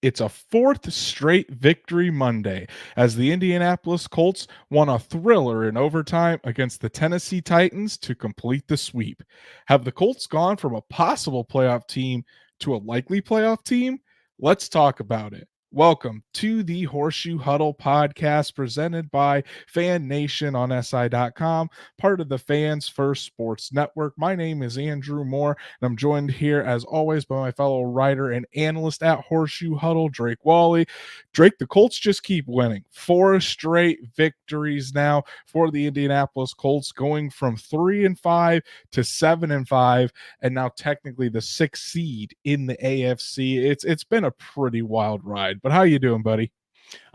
It's a fourth straight victory Monday as the Indianapolis Colts won a thriller in overtime against the Tennessee Titans to complete the sweep. Have the Colts gone from a possible playoff team to a likely playoff team? Let's talk about it. Welcome to the Horseshoe Huddle Podcast presented by Fan Nation on SI.com, part of the Fans First Sports Network. My name is Andrew Moore, and I'm joined here, as always, by my fellow writer and analyst at Horseshoe Huddle, Drake Wally. Drake, the Colts just keep winning. 4 straight victories now for the Indianapolis Colts, going from 3-5 to 7-5, and now technically the 6th seed in the AFC. It's been a pretty wild ride. But how you doing, buddy?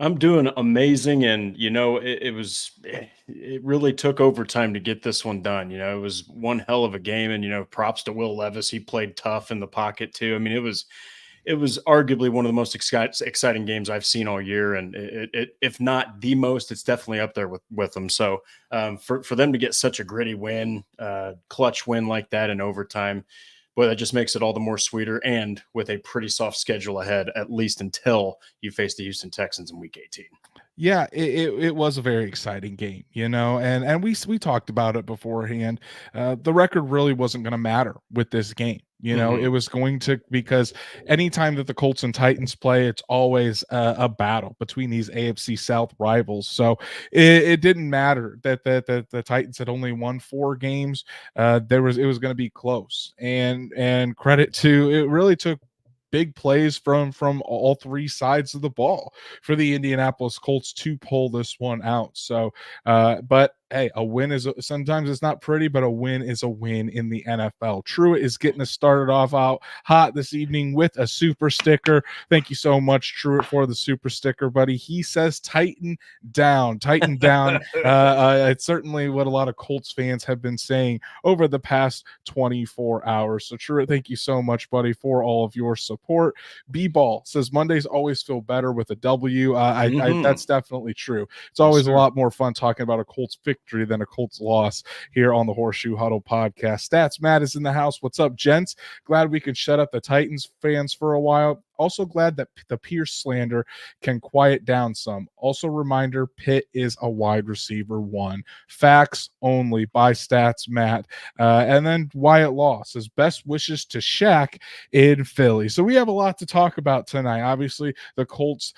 I'm doing amazing, and it really took overtime to get this one done. It was one hell of a game, and props to Will Levis. He played tough in the pocket too. I mean, it was arguably one of the most exciting games I've seen all year, and if not the most, it's definitely up there with them. So for them to get such a gritty win, clutch win like that in overtime, boy, that just makes it all the more sweeter, and with a pretty soft schedule ahead, at least until you face the Houston Texans in Week 18. Yeah, it was a very exciting game, and we talked about it beforehand. The record really wasn't going to matter with this game. It was going to, because anytime that the Colts and Titans play, it's always a battle between these AFC South rivals. So it didn't matter that the Titans had only won 4 games. It was going to be close, and credit to, it really took big plays from all 3 sides of the ball for the Indianapolis Colts to pull this one out. So, but hey, a win is sometimes it's not pretty, but a win is a win in the NFL. Truitt is getting us started off out hot this evening with a super sticker. Thank you so much, Truitt, for the super sticker, buddy. He says Titan down. It's certainly what a lot of Colts fans have been saying over the past 24 hours. So Truitt, thank you so much, buddy, for all of your support. B-Ball says Mondays always feel better with a W. That's definitely true. It's always a lot more fun talking about a Colts victory than a Colts loss here on the Horseshoe Huddle Podcast. Stats Matt is in the house. What's up, gents? Glad we could shut up the Titans fans for a while. Also glad that the Pierce slander can quiet down some. Also reminder, Pitt is a wide receiver 1. Facts only by Stats Matt. And then Wyatt Law says best wishes to Shaq in Philly. So we have a lot to talk about tonight. Obviously, the Colts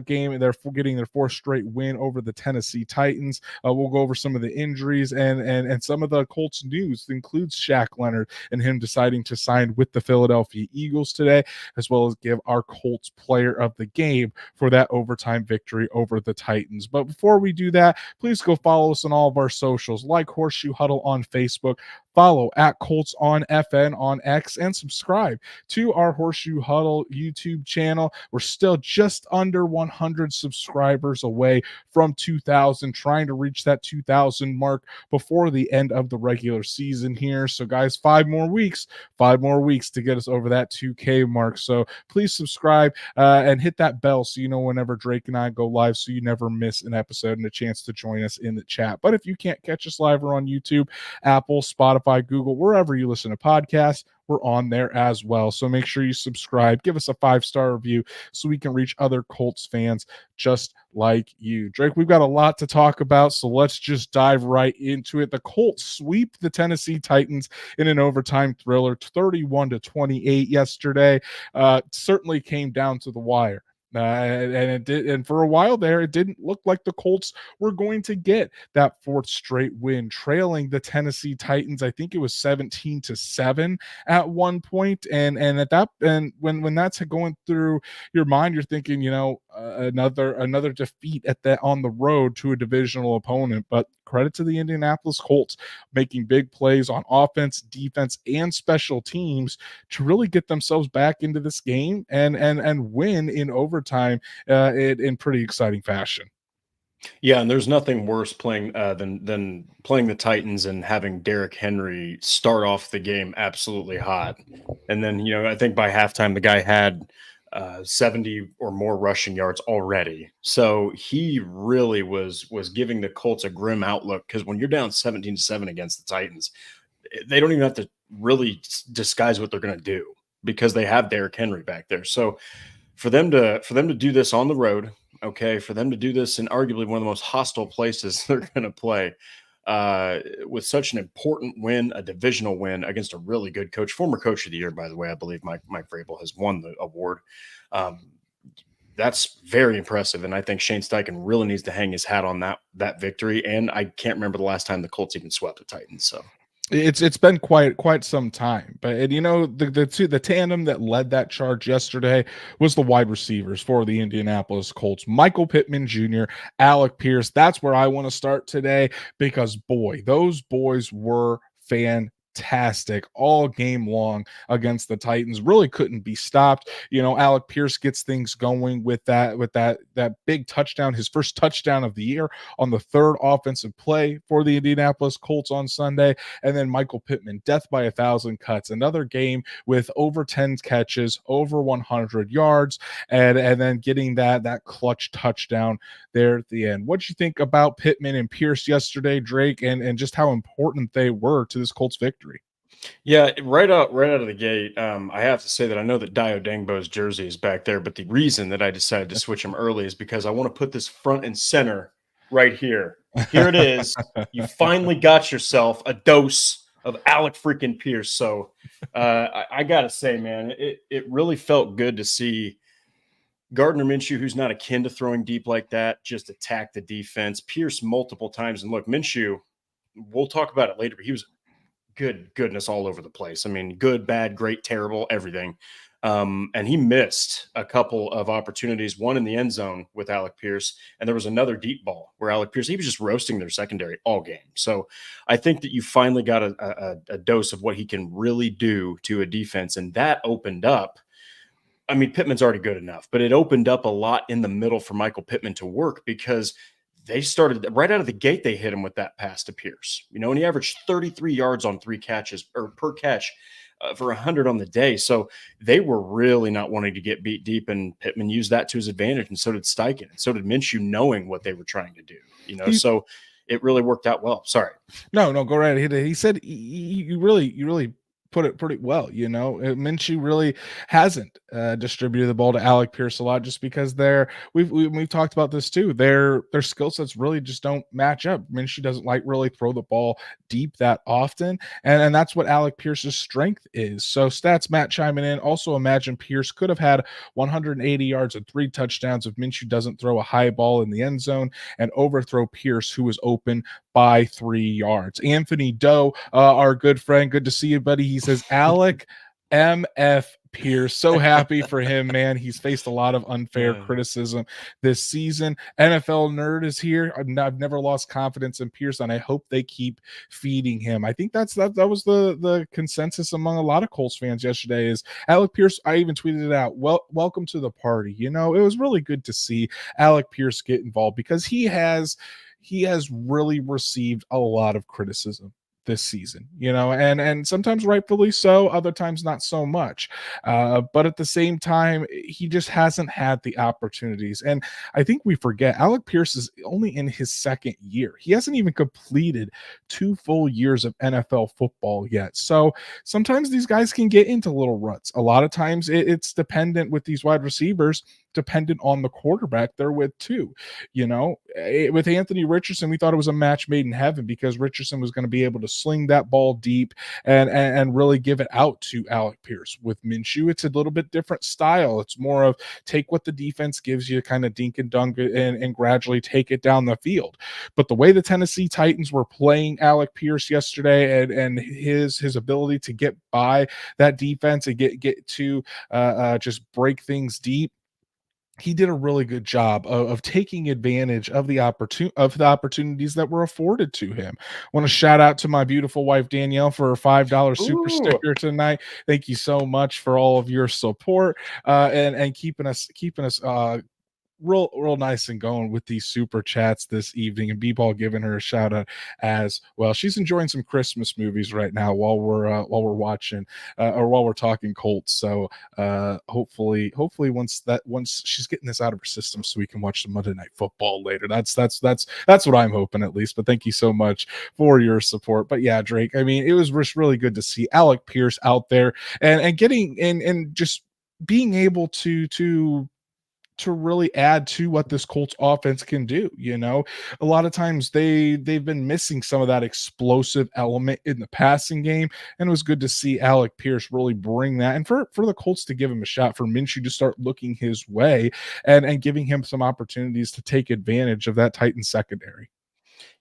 game, they're getting their 4th straight win over the Tennessee Titans. We'll go over some of the injuries and some of the Colts news. It includes Shaq Leonard and him deciding to sign with the Philadelphia Eagles today, as well as give our Colts player of the game for that overtime victory over the Titans. But before we do that, please go follow us on all of our socials, like Horseshoe Huddle on Facebook, follow at Colts on FN on X, and subscribe to our Horseshoe Huddle YouTube channel. We're still just under 100 subscribers away from 2,000, trying to reach that 2,000 mark before the end of the regular season here. So guys, 5 more weeks to get us over that 2K mark. So please subscribe and hit that bell so you know whenever Drake and I go live, so you never miss an episode and a chance to join us in the chat. But if you can't catch us live, we're on YouTube, Apple, Spotify, Google, wherever you listen to podcasts, we're on there as well. So make sure you subscribe, give us a 5-star review so we can reach other Colts fans just like you. Drake, we've got a lot to talk about, so let's just dive right into it. The Colts sweep the Tennessee Titans in an overtime thriller, 31-28 yesterday. Certainly came down to the wire. And for a while there, it didn't look like the Colts were going to get that 4th straight win, trailing the Tennessee Titans. I think it was 17-7 at one point. And at that, and when that's going through your mind, you're thinking, another defeat on the road to a divisional opponent. But credit to the Indianapolis Colts making big plays on offense, defense, and special teams to really get themselves back into this game and win in overtime in pretty exciting fashion. Yeah, and there's nothing worse playing than playing the Titans and having Derrick Henry start off the game absolutely hot, and then I think by halftime the guy had 70 or more rushing yards already. So he really was giving the Colts a grim outlook, because when you're down 17-7 against the Titans, they don't even have to really disguise what they're going to do, because they have Derrick Henry back there. So for them to do this on the road, okay, for them to do this in arguably one of the most hostile places they're going to play, with such an important win, a divisional win against a really good coach, former coach of the year, by the way. I believe Mike Vrabel has won the award. Um, that's very impressive, and I think Shane Steichen really needs to hang his hat on that victory. And I can't remember the last time the Colts even swept the Titans. So It's been quite some time, but and, the tandem that led that charge yesterday was the wide receivers for the Indianapolis Colts, Michael Pittman Jr., Alec Pierce. That's where I want to start today because boy, those boys were fantastic all game long against the Titans. Really couldn't be stopped. Alec Pierce gets things going with that big touchdown, his first touchdown of the year on the third offensive play for the Indianapolis Colts on Sunday. And then Michael Pittman, death by 1,000 cuts, another game with over 10 catches, over 100 yards, and then getting that clutch touchdown there at the end. What did you think about Pittman and Pierce yesterday, Drake, and just how important they were to this Colts victory? yeah, right out of the gate, I have to say that I know that Dio Dangbo's jersey is back there, but the reason that I decided to switch him early is because I want to put this front and center right here. Here it is. You finally got yourself a dose of Alec freaking Pierce. So I gotta say, man, it really felt good to see Gardner Minshew, who's not akin to throwing deep like that, just attack the defense. Pierce multiple times, and look, Minshew, we'll talk about it later, but he was goodness all over the place. I mean, good, bad, great, terrible, everything. And he missed a couple of opportunities, one in the end zone with Alec Pierce, and there was another deep ball where Alec Pierce, he was just roasting their secondary all game. So I think that you finally got a dose of what he can really do to a defense, and that opened up. I mean, Pittman's already good enough, but it opened up a lot in the middle for Michael Pittman to work because they started right out of the gate. They hit him with that pass to Pierce, and he averaged 33 yards on 3 catches or per catch for 100 on the day. So they were really not wanting to get beat deep, and Pittman used that to his advantage, and so did Steichen, and so did Minshew, knowing what they were trying to do. So it really worked out well. Sorry. No, go right ahead. He said you really put it pretty well. Minshew really hasn't distributed the ball to Alec Pierce a lot just because we've talked about this too. Their skill sets really just don't match up. Minshew doesn't really throw the ball deep that often, and that's what Alec Pierce's strength is. So stats Matt chiming in. Also imagine Pierce could have had 180 yards and 3 touchdowns if Minshew doesn't throw a high ball in the end zone and overthrow Pierce, who was open by 3 yards. Anthony Doe, our good friend, good to see you, buddy. He says, Alec MF Pierce. So happy for him, man. He's faced a lot of unfair criticism this season. NFL Nerd is here. I've never lost confidence in Pierce, and I hope they keep feeding him. I think that was the consensus among a lot of Colts fans yesterday is Alec Pierce. I even tweeted it out. Welcome to the party. It was really good to see Alec Pierce get involved because he has really received a lot of criticism this season, and sometimes rightfully so, other times not so much. But at the same time, he just hasn't had the opportunities. And I think we forget Alec Pierce is only in his second year. He hasn't even completed 2 full years of NFL football yet. So sometimes these guys can get into little ruts. A lot of times it's dependent with these wide receivers, dependent on the quarterback they're with too. With Anthony Richardson, we thought it was a match made in heaven because Richardson was going to be able to sling that ball deep and really give it out to Alec Pierce. With Minshew, it's a little bit different style. It's more of take what the defense gives you, kind of dink and dunk it, and gradually take it down the field. But the way the Tennessee Titans were playing Alec Pierce yesterday and his ability to get by that defense and get to just break things deep, he did a really good job of taking advantage of the opportunities that were afforded to him. I want to shout out to my beautiful wife Danielle for her $5 super sticker tonight. Thank you so much for all of your support and keeping us real nice and going with these super chats this evening, and B-Ball giving her a shout out as well. She's enjoying some Christmas movies right now while we're watching or while we're talking Colts. So hopefully once she's getting this out of her system so we can watch the Monday Night Football later. That's what I'm hoping at least. But thank you so much for your support. But yeah, Drake, I mean, it was really good to see Alec Pierce out there and getting and just being able to really add to what this Colts offense can do. A lot of times they've been missing some of that explosive element in the passing game, and it was good to see Alec Pierce really bring that, and for the Colts to give him a shot, for Minshew to start looking his way, and giving him some opportunities to take advantage of that Titan secondary.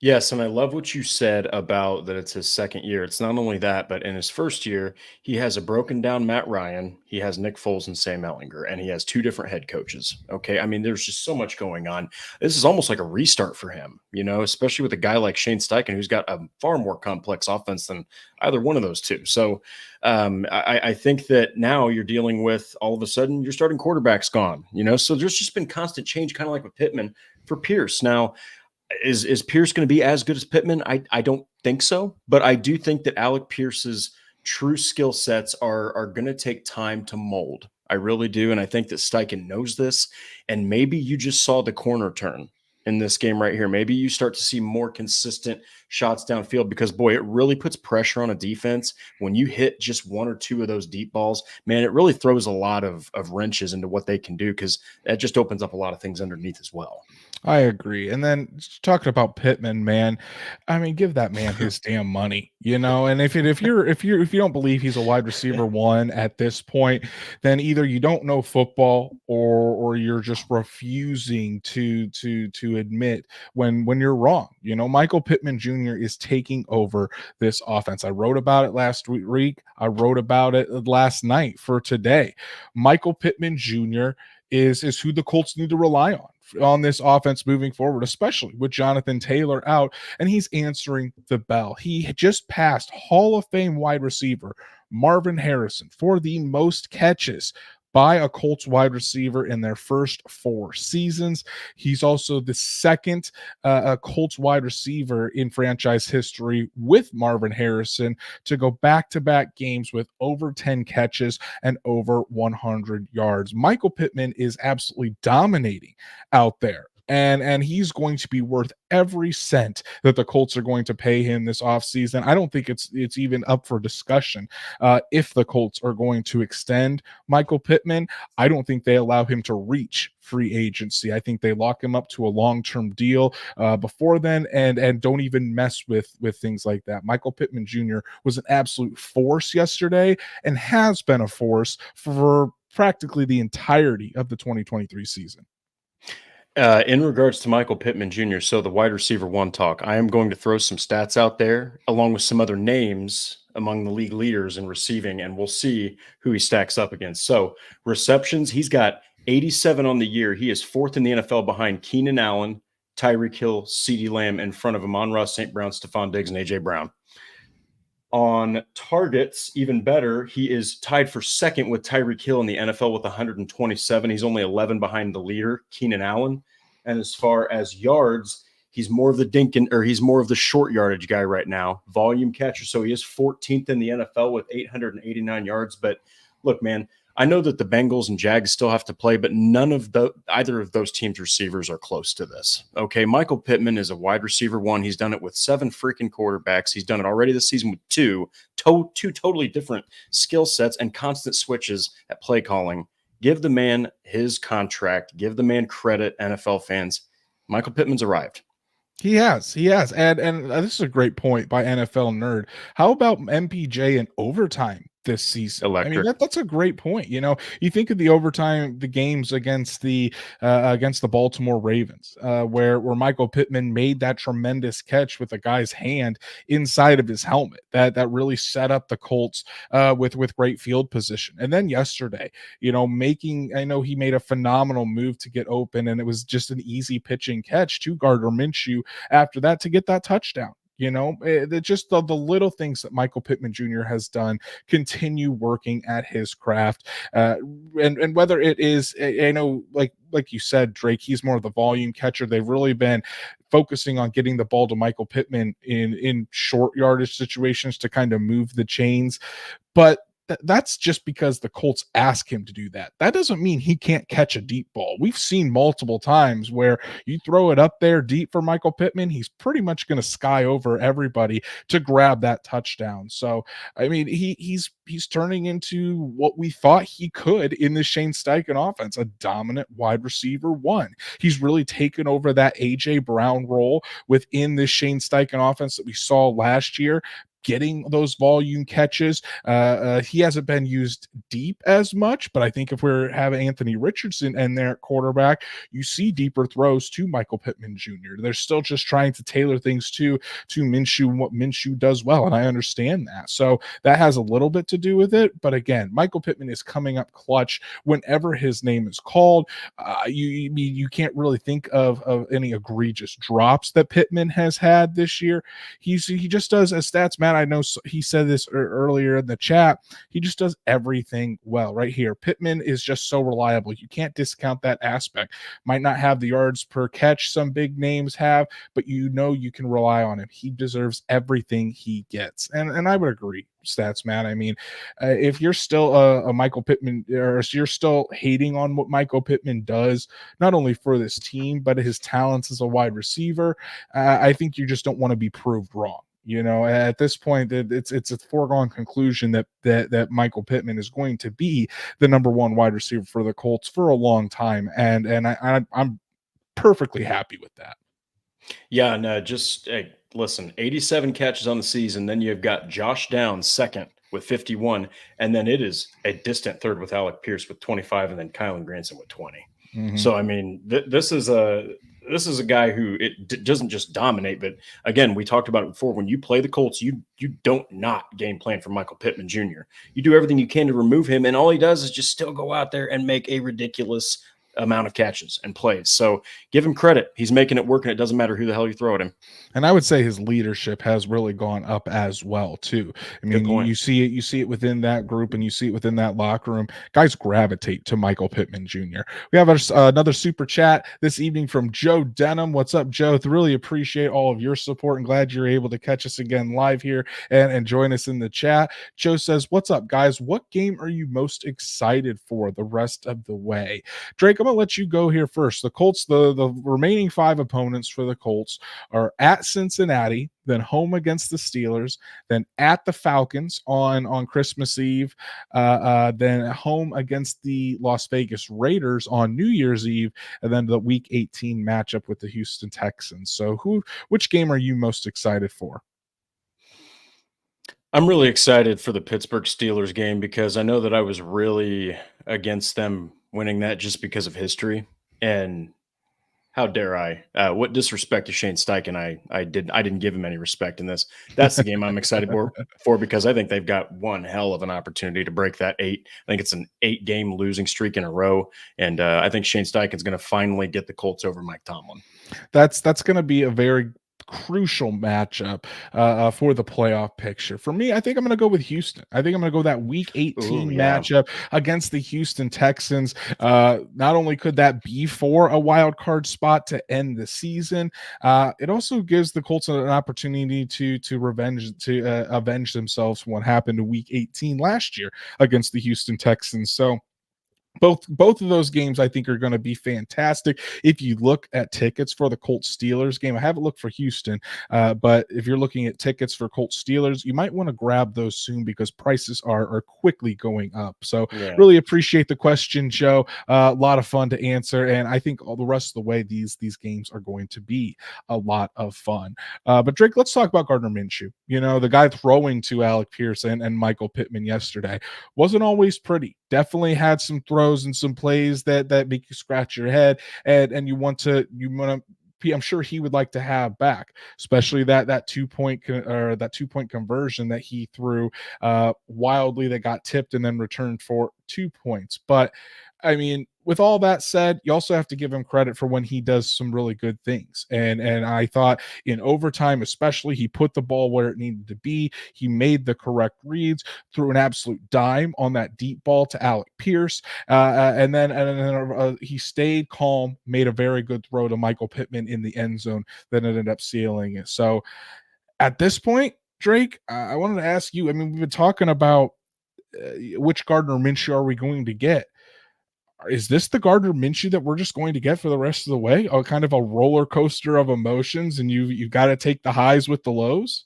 Yes, and I love what you said about that it's his second year. It's not only that, but in his first year, he has a broken down Matt Ryan, he has Nick Foles and Sam Ellinger, and he has two different head coaches. Okay. I mean, there's just so much going on. This is almost like a restart for him, especially with a guy like Shane Steichen, who's got a far more complex offense than either one of those two. So I think that now you're dealing with all of a sudden your starting quarterback's gone, so there's just been constant change, kind of like with Pittman for Pierce. Now, is Pierce going to be as good as Pittman? I don't think so, but I do think that Alec Pierce's true skill sets are going to take time to mold. I really do, and I think that Steichen knows this. And maybe you just saw the corner turn in this game right here. Maybe you start to see more consistent shots downfield, because boy, it really puts pressure on a defense when you hit just one or two of those deep balls. Man, it really throws a lot of wrenches into what they can do, because that just opens up a lot of things underneath as well. I agree. And then talking about Pittman, man, I mean, give that man his damn money, And if you don't believe he's a wide receiver one at this point, then either you don't know football, or you're just refusing to admit when you're wrong. Michael Pittman Jr. is taking over this offense. I wrote about it last week. I wrote about it last night for today. Michael Pittman Jr. is who the Colts need to rely on this offense moving forward, especially with Jonathan Taylor out, and he's answering the bell. He just passed Hall of Fame wide receiver Marvin Harrison for the most catches by a Colts wide receiver in their first 4 seasons. He's also the second Colts wide receiver in franchise history, with Marvin Harrison, to go back-to-back games with over 10 catches and over 100 yards. Michael Pittman is absolutely dominating out there. And he's going to be worth every cent that the Colts are going to pay him this offseason. I don't think it's even up for discussion if the Colts are going to extend Michael Pittman. I don't think they allow him to reach free agency. I think they lock him up to a long-term deal before then, and don't even mess with things like that. Michael Pittman Jr. was an absolute force yesterday, and has been a force for practically the entirety of the 2023 season. In regards to Michael Pittman Jr., so the wide receiver one talk, I am going to throw some stats out there along with some other names among the league leaders in receiving, and we'll see who he stacks up against. So receptions, he's got 87 on the year. He is 4th in the NFL behind Keenan Allen, Tyreek Hill, CeeDee Lamb, in front of Amon-Ra St. Brown, Stephon Diggs, and A.J. Brown. On targets, even better, he is tied for second with Tyreek Hill in the NFL with 127. He's only 11 behind the leader, Keenan Allen. And as far as yards, he's more of the short yardage guy right now, volume catcher. So he is 14th in the NFL with 889 yards. But look, man, I know that the Bengals and Jags still have to play, but either of those teams' receivers are close to this. Okay, Michael Pittman is a wide receiver one. He's done it with 7 freaking quarterbacks. He's done it already this season with two totally different skill sets and constant switches at play calling. Give the man his contract. Give the man credit, NFL fans. Michael Pittman's arrived. He has. And this is a great point by NFL Nerd. How about MPJ in overtime this season? Electric. I mean, that's a great point. You think of the overtime, the games against the Baltimore Ravens, where Michael Pittman made that tremendous catch with a guy's hand inside of his helmet that really set up the Colts with great field position. And then yesterday, I know he made a phenomenal move to get open, and it was just an easy pitching catch to Gardner Minshew after that to get that touchdown. Just the little things that Michael Pittman Jr. has done, continue working at his craft. And whether it is, I know, like you said, Drake, he's more of the volume catcher. They've really been focusing on getting the ball to Michael Pittman in short yardage situations to kind of move the chains. But that's just because the Colts ask him to do that. That doesn't mean he can't catch a deep ball. We've seen multiple times where you throw it up there deep for Michael Pittman, he's pretty much going to sky over everybody to grab that touchdown. So, I mean, he's turning into what we thought he could in the Shane Steichen offense, a dominant wide receiver one. He's really taken over that AJ Brown role within this Shane Steichen offense that we saw last year, getting those volume catches. He hasn't been used deep as much, but I think if we're having Anthony Richardson and their quarterback, you see deeper throws to Michael Pittman Jr. They're still just trying to tailor things to Minshew and what Minshew does well, and I understand that. So that has a little bit to do with it. But again, Michael Pittman is coming up clutch whenever his name is called. You can't really think of any egregious drops that Pittman has had this year. He just does, as stats Matt, I know he said this earlier in the chat, he just does everything well right here. Pittman is just so reliable. You can't discount that aspect. Might not have the yards per catch some big names have, but you know you can rely on him. He deserves everything he gets. And I would agree, stats man. I mean, if you're still a Michael Pittman, or you're still hating on what Michael Pittman does, not only for this team, but his talents as a wide receiver, I think you just don't want to be proved wrong. You know, at this point, it's a foregone conclusion that Michael Pittman is going to be the number one wide receiver for the Colts for a long time, and I'm perfectly happy with that. Yeah, no, just hey, listen, 87 catches on the season. Then you've got Josh Downs second with 51, and then it is a distant third with Alec Pierce with 25, and then Kylan Granson with 20. Mm-hmm. So I mean, this is a guy who doesn't just dominate, but again, we talked about it before. When you play the Colts, you don't not game plan for Michael Pittman Jr. You do everything you can to remove him, and all he does is just still go out there and make a ridiculous amount of catches and plays. So give him credit. He's making it work, and it doesn't matter who the hell you throw at him. And I would say his leadership has really gone up as well too. I mean, you see it within that group, and you see it within that locker room. Guys gravitate to Michael Pittman Jr. We have another super chat this evening from Joe Denham. What's up, Joe? Really appreciate all of your support, and glad you're able to catch us again live here and join us in the chat. Joe says, "What's up, guys? What game are you most excited for the rest of the way?" Drake, I'm gonna let you go here first. The Colts, the remaining 5 opponents for the Colts are at Cincinnati, then home against the Steelers, then at the Falcons on Christmas Eve, then home against the Las Vegas Raiders on New Year's Eve, and then the Week 18 matchup with the Houston Texans. So which game are you most excited for? I'm really excited for the Pittsburgh Steelers game because I know that I was really against them winning that just because of history. And how dare I? What disrespect to Shane Steichen? I didn't give him any respect in this. That's the game I'm excited for because I think they've got one hell of an opportunity to break that 8. I think it's an 8-game losing streak in a row, and I think Shane Steichen's going to finally get the Colts over Mike Tomlin. That's going to be a very crucial matchup for the playoff picture. For me, I think I'm going to go with Houston. I think I'm going to go that Week 18 matchup against the Houston Texans. Not only could that be for a wild card spot to end the season, it also gives the Colts an opportunity to avenge themselves from what happened to Week 18 last year against the Houston Texans. So both of those games I think are going to be fantastic. If you look at tickets for the Colts Steelers game, I haven't looked for Houston, but if you're looking at tickets for Colts Steelers, you might want to grab those soon because prices are quickly going up. So really appreciate the question, Joe. A lot of fun to answer, and I think all the rest of the way these games are going to be a lot of fun. But Drake, let's talk about Gardner Minshew. You know, the guy throwing to Alec Pierce and Michael Pittman yesterday wasn't always pretty. Definitely had some throws and some plays that make you scratch your head, and you want to I'm sure he would like to have back, especially that 2-point that 2-point conversion that he threw wildly that got tipped and then returned for 2 points. But I mean, with all that said, you also have to give him credit for when he does some really good things. And I thought in overtime, especially, he put the ball where it needed to be. He made the correct reads, threw an absolute dime on that deep ball to Alec Pierce. And then he stayed calm, made a very good throw to Michael Pittman in the end zone that ended up sealing it. So at this point, Drake, I wanted to ask you, I mean, we've been talking about which Gardner Minshew are we going to get? Is this the Gardner Minshew that we're just going to get for the rest of the way? A kind of a roller coaster of emotions, and you've got to take the highs with the lows.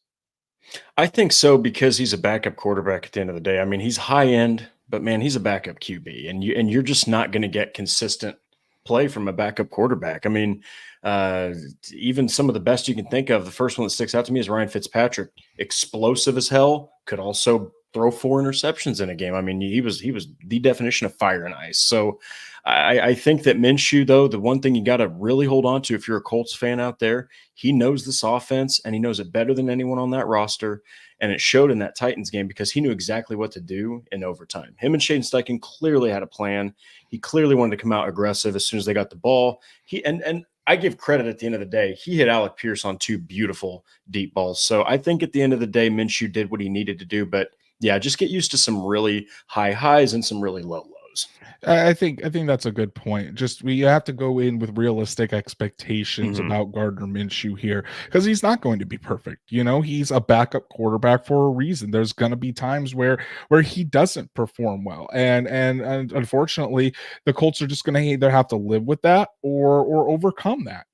I think so because he's a backup quarterback at the end of the day. I mean, he's high end, but man, he's a backup QB, and you're just not going to get consistent play from a backup quarterback. I mean, uh, even some of the best you can think of. The first one that sticks out to me is Ryan Fitzpatrick, explosive as hell, could also throw 4 interceptions in a game. I mean, he was the definition of fire and ice. So I think that Minshew, though, the one thing you got to really hold on to if you're a Colts fan out there, he knows this offense and he knows it better than anyone on that roster. And it showed in that Titans game because he knew exactly what to do in overtime. Him and Shane Steichen clearly had a plan. He clearly wanted to come out aggressive as soon as they got the ball. And I give credit at the end of the day. He hit Alec Pierce on 2 beautiful deep balls. So I think at the end of the day, Minshew did what he needed to do. But yeah, just get used to some really high highs and some really low lows. I think that's a good point. Just we have to go in with realistic expectations Mhm. about Gardner Minshew here because he's not going to be perfect. He's a backup quarterback for a reason. There's going to be times where he doesn't perform well, and unfortunately, the Colts are just going to either have to live with that or overcome that.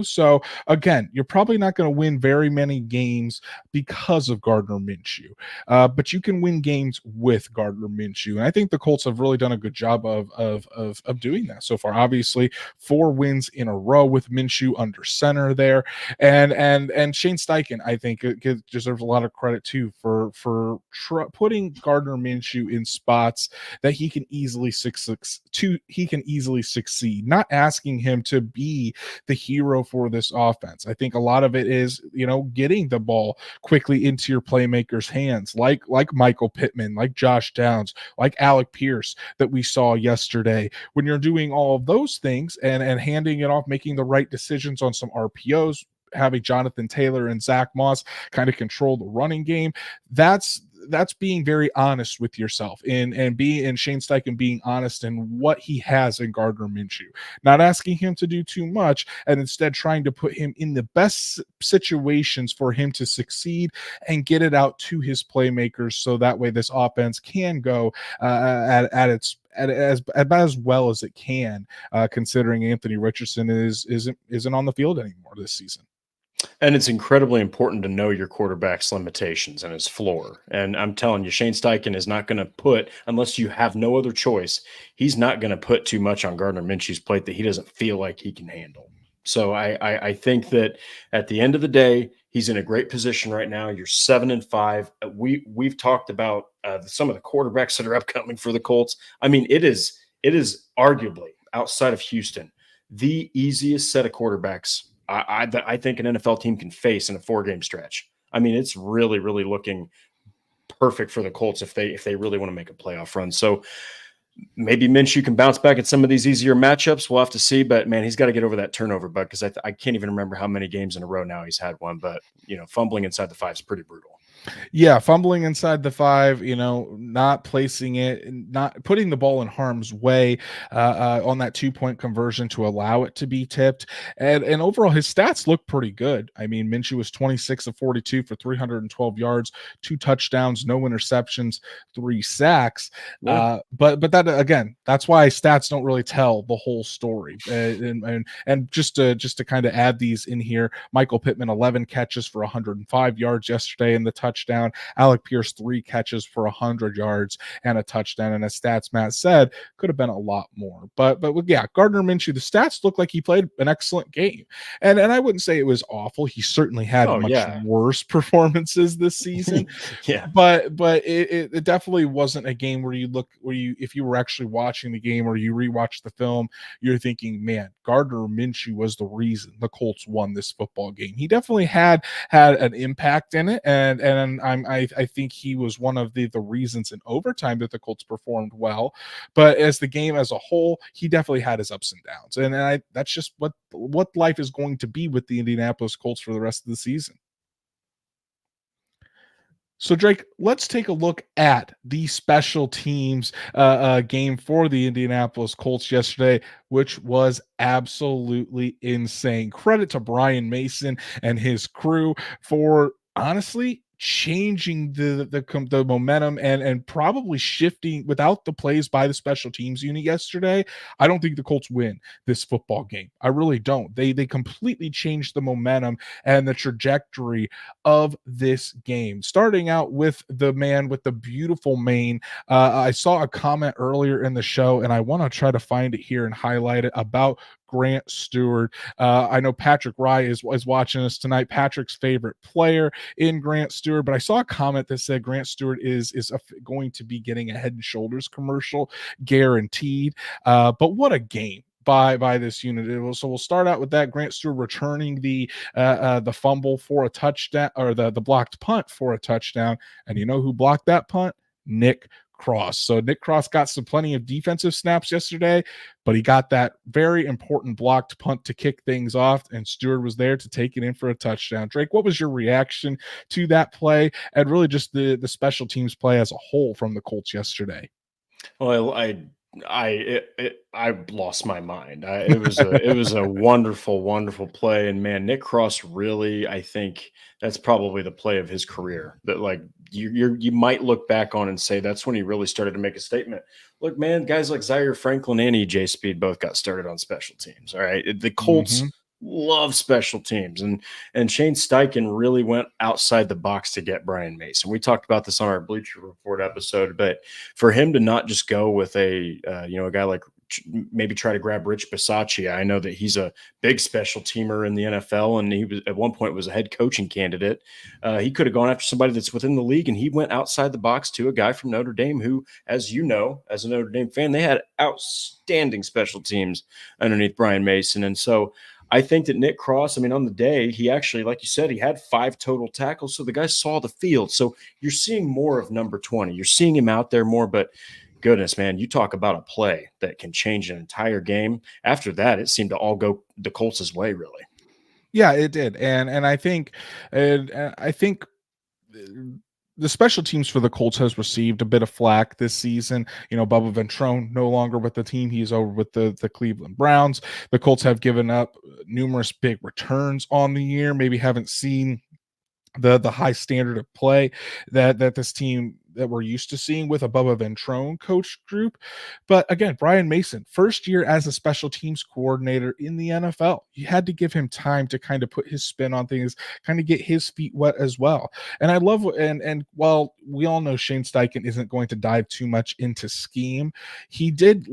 So again, you're probably not going to win very many games because of Gardner Minshew, but you can win games with Gardner Minshew, and I think the Colts have really done a good job of doing that so far. Obviously, 4 wins in a row with Minshew under center there, and Shane Steichen, I think, deserves a lot of credit too for putting Gardner Minshew in spots that he can easily succeed. Not asking him to be the hero for this offense. I think a lot of it is getting the ball quickly into your playmakers' hands, like Michael Pittman, like Josh Downs, like Alec Pierce that we saw yesterday. When you're doing all of those things and handing it off, making the right decisions on some RPOs, having Jonathan Taylor and Zach Moss kind of control the running game, that's being very honest with yourself and Shane Steichen being honest in what he has in Gardner Minshew, not asking him to do too much and instead trying to put him in the best situations for him to succeed and get it out to his playmakers so that way this offense can go as well as it can, considering Anthony Richardson isn't on the field anymore this season. And it's incredibly important to know your quarterback's limitations and his floor. And I'm telling you, Shane Steichen is not going to put, unless you have no other choice, he's not going to put too much on Gardner Minshew's plate that he doesn't feel like he can handle. So I think that at the end of the day, he's in a great position right now. You're 7-5. We've talked about some of the quarterbacks that are upcoming for the Colts. I mean, it is arguably outside of Houston the easiest set of quarterbacks that I think an NFL team can face in a 4-game stretch. I mean, it's really, really looking perfect for the Colts if they really want to make a playoff run. So maybe Minshew can bounce back at some of these easier matchups. We'll have to see. But man, he's got to get over that turnover bug because I can't even remember how many games in a row now he's had one. But fumbling inside the 5 is pretty brutal. Yeah, fumbling inside the 5, not placing it, not putting the ball in harm's way on that 2-point conversion to allow it to be tipped. And overall, his stats look pretty good. I mean, Minshew was 26 of 42 for 312 yards, 2 touchdowns, no interceptions, 3 sacks. Yeah. But that again, that's why stats don't really tell the whole story. And just to kind of add these in here, Michael Pittman 11 catches for 105 yards yesterday in the touchdown. Alec Pierce 3 catches for 100 yards and a touchdown. And as stats Matt said, could have been a lot more. But yeah, Gardner Minshew, the stats look like he played an excellent game. And I wouldn't say it was awful. He certainly had Oh much yeah. worse performances this season. Yeah. But it definitely wasn't a game where if you were actually watching the game or you rewatched the film, you're thinking, man, Gardner Minshew was the reason the Colts won this football game. He definitely had an impact in it, and I think he was one of the reasons in overtime that the Colts performed well. But as the game as a whole, he definitely had his ups and downs, and that's just what life is going to be with the Indianapolis Colts for the rest of the season. So, Drake, let's take a look at the special teams game for the Indianapolis Colts yesterday, which was absolutely insane. Credit to Brian Mason and his crew for honestly changing the momentum and probably shifting without the plays by the special teams unit yesterday. I don't think the Colts win this football game. I really don't. They completely changed the momentum and the trajectory of this game. Starting out with the man with the beautiful mane. I saw a comment earlier in the show, and I want to try to find it here and highlight it about Grant Stewart. I know Patrick Rye is watching us tonight. Patrick's favorite player in Grant Stewart, but I saw a comment that said Grant Stewart is going to be getting a Head and Shoulders commercial, guaranteed. But what a game by this unit. So we'll start out with that. Grant Stewart returning the fumble for a touchdown, or the blocked punt for a touchdown. And you know who blocked that punt? Nick Cross. So Nick Cross got plenty of defensive snaps yesterday, but he got that very important blocked punt to kick things off, and Stewart was there to take it in for a touchdown. Drake, what was your reaction to that play and really just the special teams play as a whole from the Colts yesterday? Well, I lost my mind. It was a wonderful, wonderful play, and man, Nick Cross really, I think that's probably the play of his career. That like you might look back on and say that's when he really started to make a statement. Look, man, guys like Zaire Franklin and EJ Speed both got started on special teams. All right, the Colts Mm-hmm. love special teams, and Shane Steichen really went outside the box to get Brian Mason. We talked about this on our Bleacher Report episode, but for him to not just go with a guy like maybe try to grab Rich Bisaccia. I know that he's a big special teamer in the NFL, and he was at one point was a head coaching candidate. He could have gone after somebody that's within the league, and he went outside the box to a guy from Notre Dame who, as you know, as a Notre Dame fan, they had outstanding special teams underneath Brian Mason. And so I think that Nick Cross, I mean, on the day, he actually, like you said, he had 5 total tackles. So the guy saw the field. So you're seeing more of number 20. You're seeing him out there more, but goodness, man, you talk about a play that can change an entire game. After that, it seemed to all go the Colts' way, really. Yeah, it did. And I think the special teams for the Colts has received a bit of flack this season. You know, Bubba Ventrone no longer with the team. He's over with the Cleveland Browns. The Colts have given up numerous big returns on the year, maybe haven't seen the high standard of play that this team that we're used to seeing with a Bubba Ventrone coach group. But again, Brian Mason, first year as a special teams coordinator in the NFL. You had to give him time to kind of put his spin on things, kind of get his feet wet as well. And I love, and while we all know Shane Steichen isn't going to dive too much into scheme, he did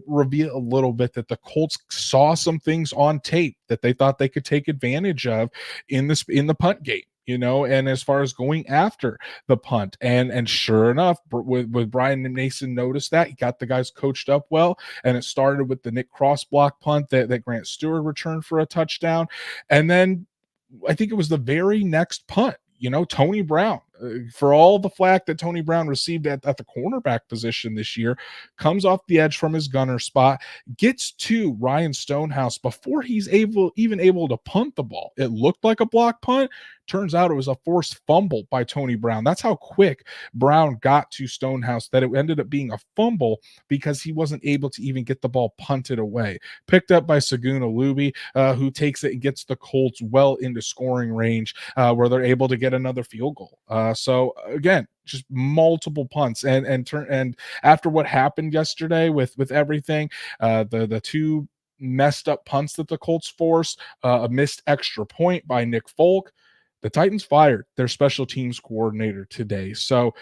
reveal a little bit that the Colts saw some things on tape that they thought they could take advantage of in the punt game. You know, and as far as going after the punt, and sure enough, with Brian Mason noticed that, he got the guys coached up well, and it started with the Nick Cross block punt that Grant Stewart returned for a touchdown, and then I think it was the very next punt. You know, Tony Brown, for all the flack that Tony Brown received at the cornerback position this year, comes off the edge from his gunner spot, gets to Ryan Stonehouse before he's even able to punt the ball. It looked like a block punt. Turns out it was a forced fumble by Tony Brown. That's how quick Brown got to Stonehouse, that it ended up being a fumble because he wasn't able to even get the ball punted away. Picked up by Saguna Luby, who takes it and gets the Colts well into scoring range, where they're able to get another field goal. So again, just multiple punts, and after what happened yesterday with everything, the two messed up punts that the Colts forced, a missed extra point by Nick Folk. The Titans fired their special teams coordinator today. So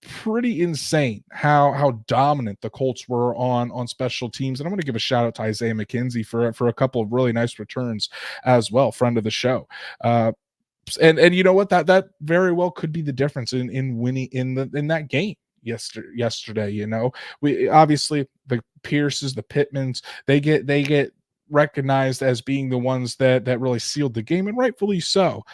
pretty insane how dominant the Colts were on special teams. And I'm going to give a shout out to Isaiah McKenzie for a couple of really nice returns as well, friend of the show. And you know what, that very well could be the difference in winning in that game yesterday. You know, we obviously, the Pierces, the Pittmans, they get recognized as being the ones that really sealed the game, and rightfully so.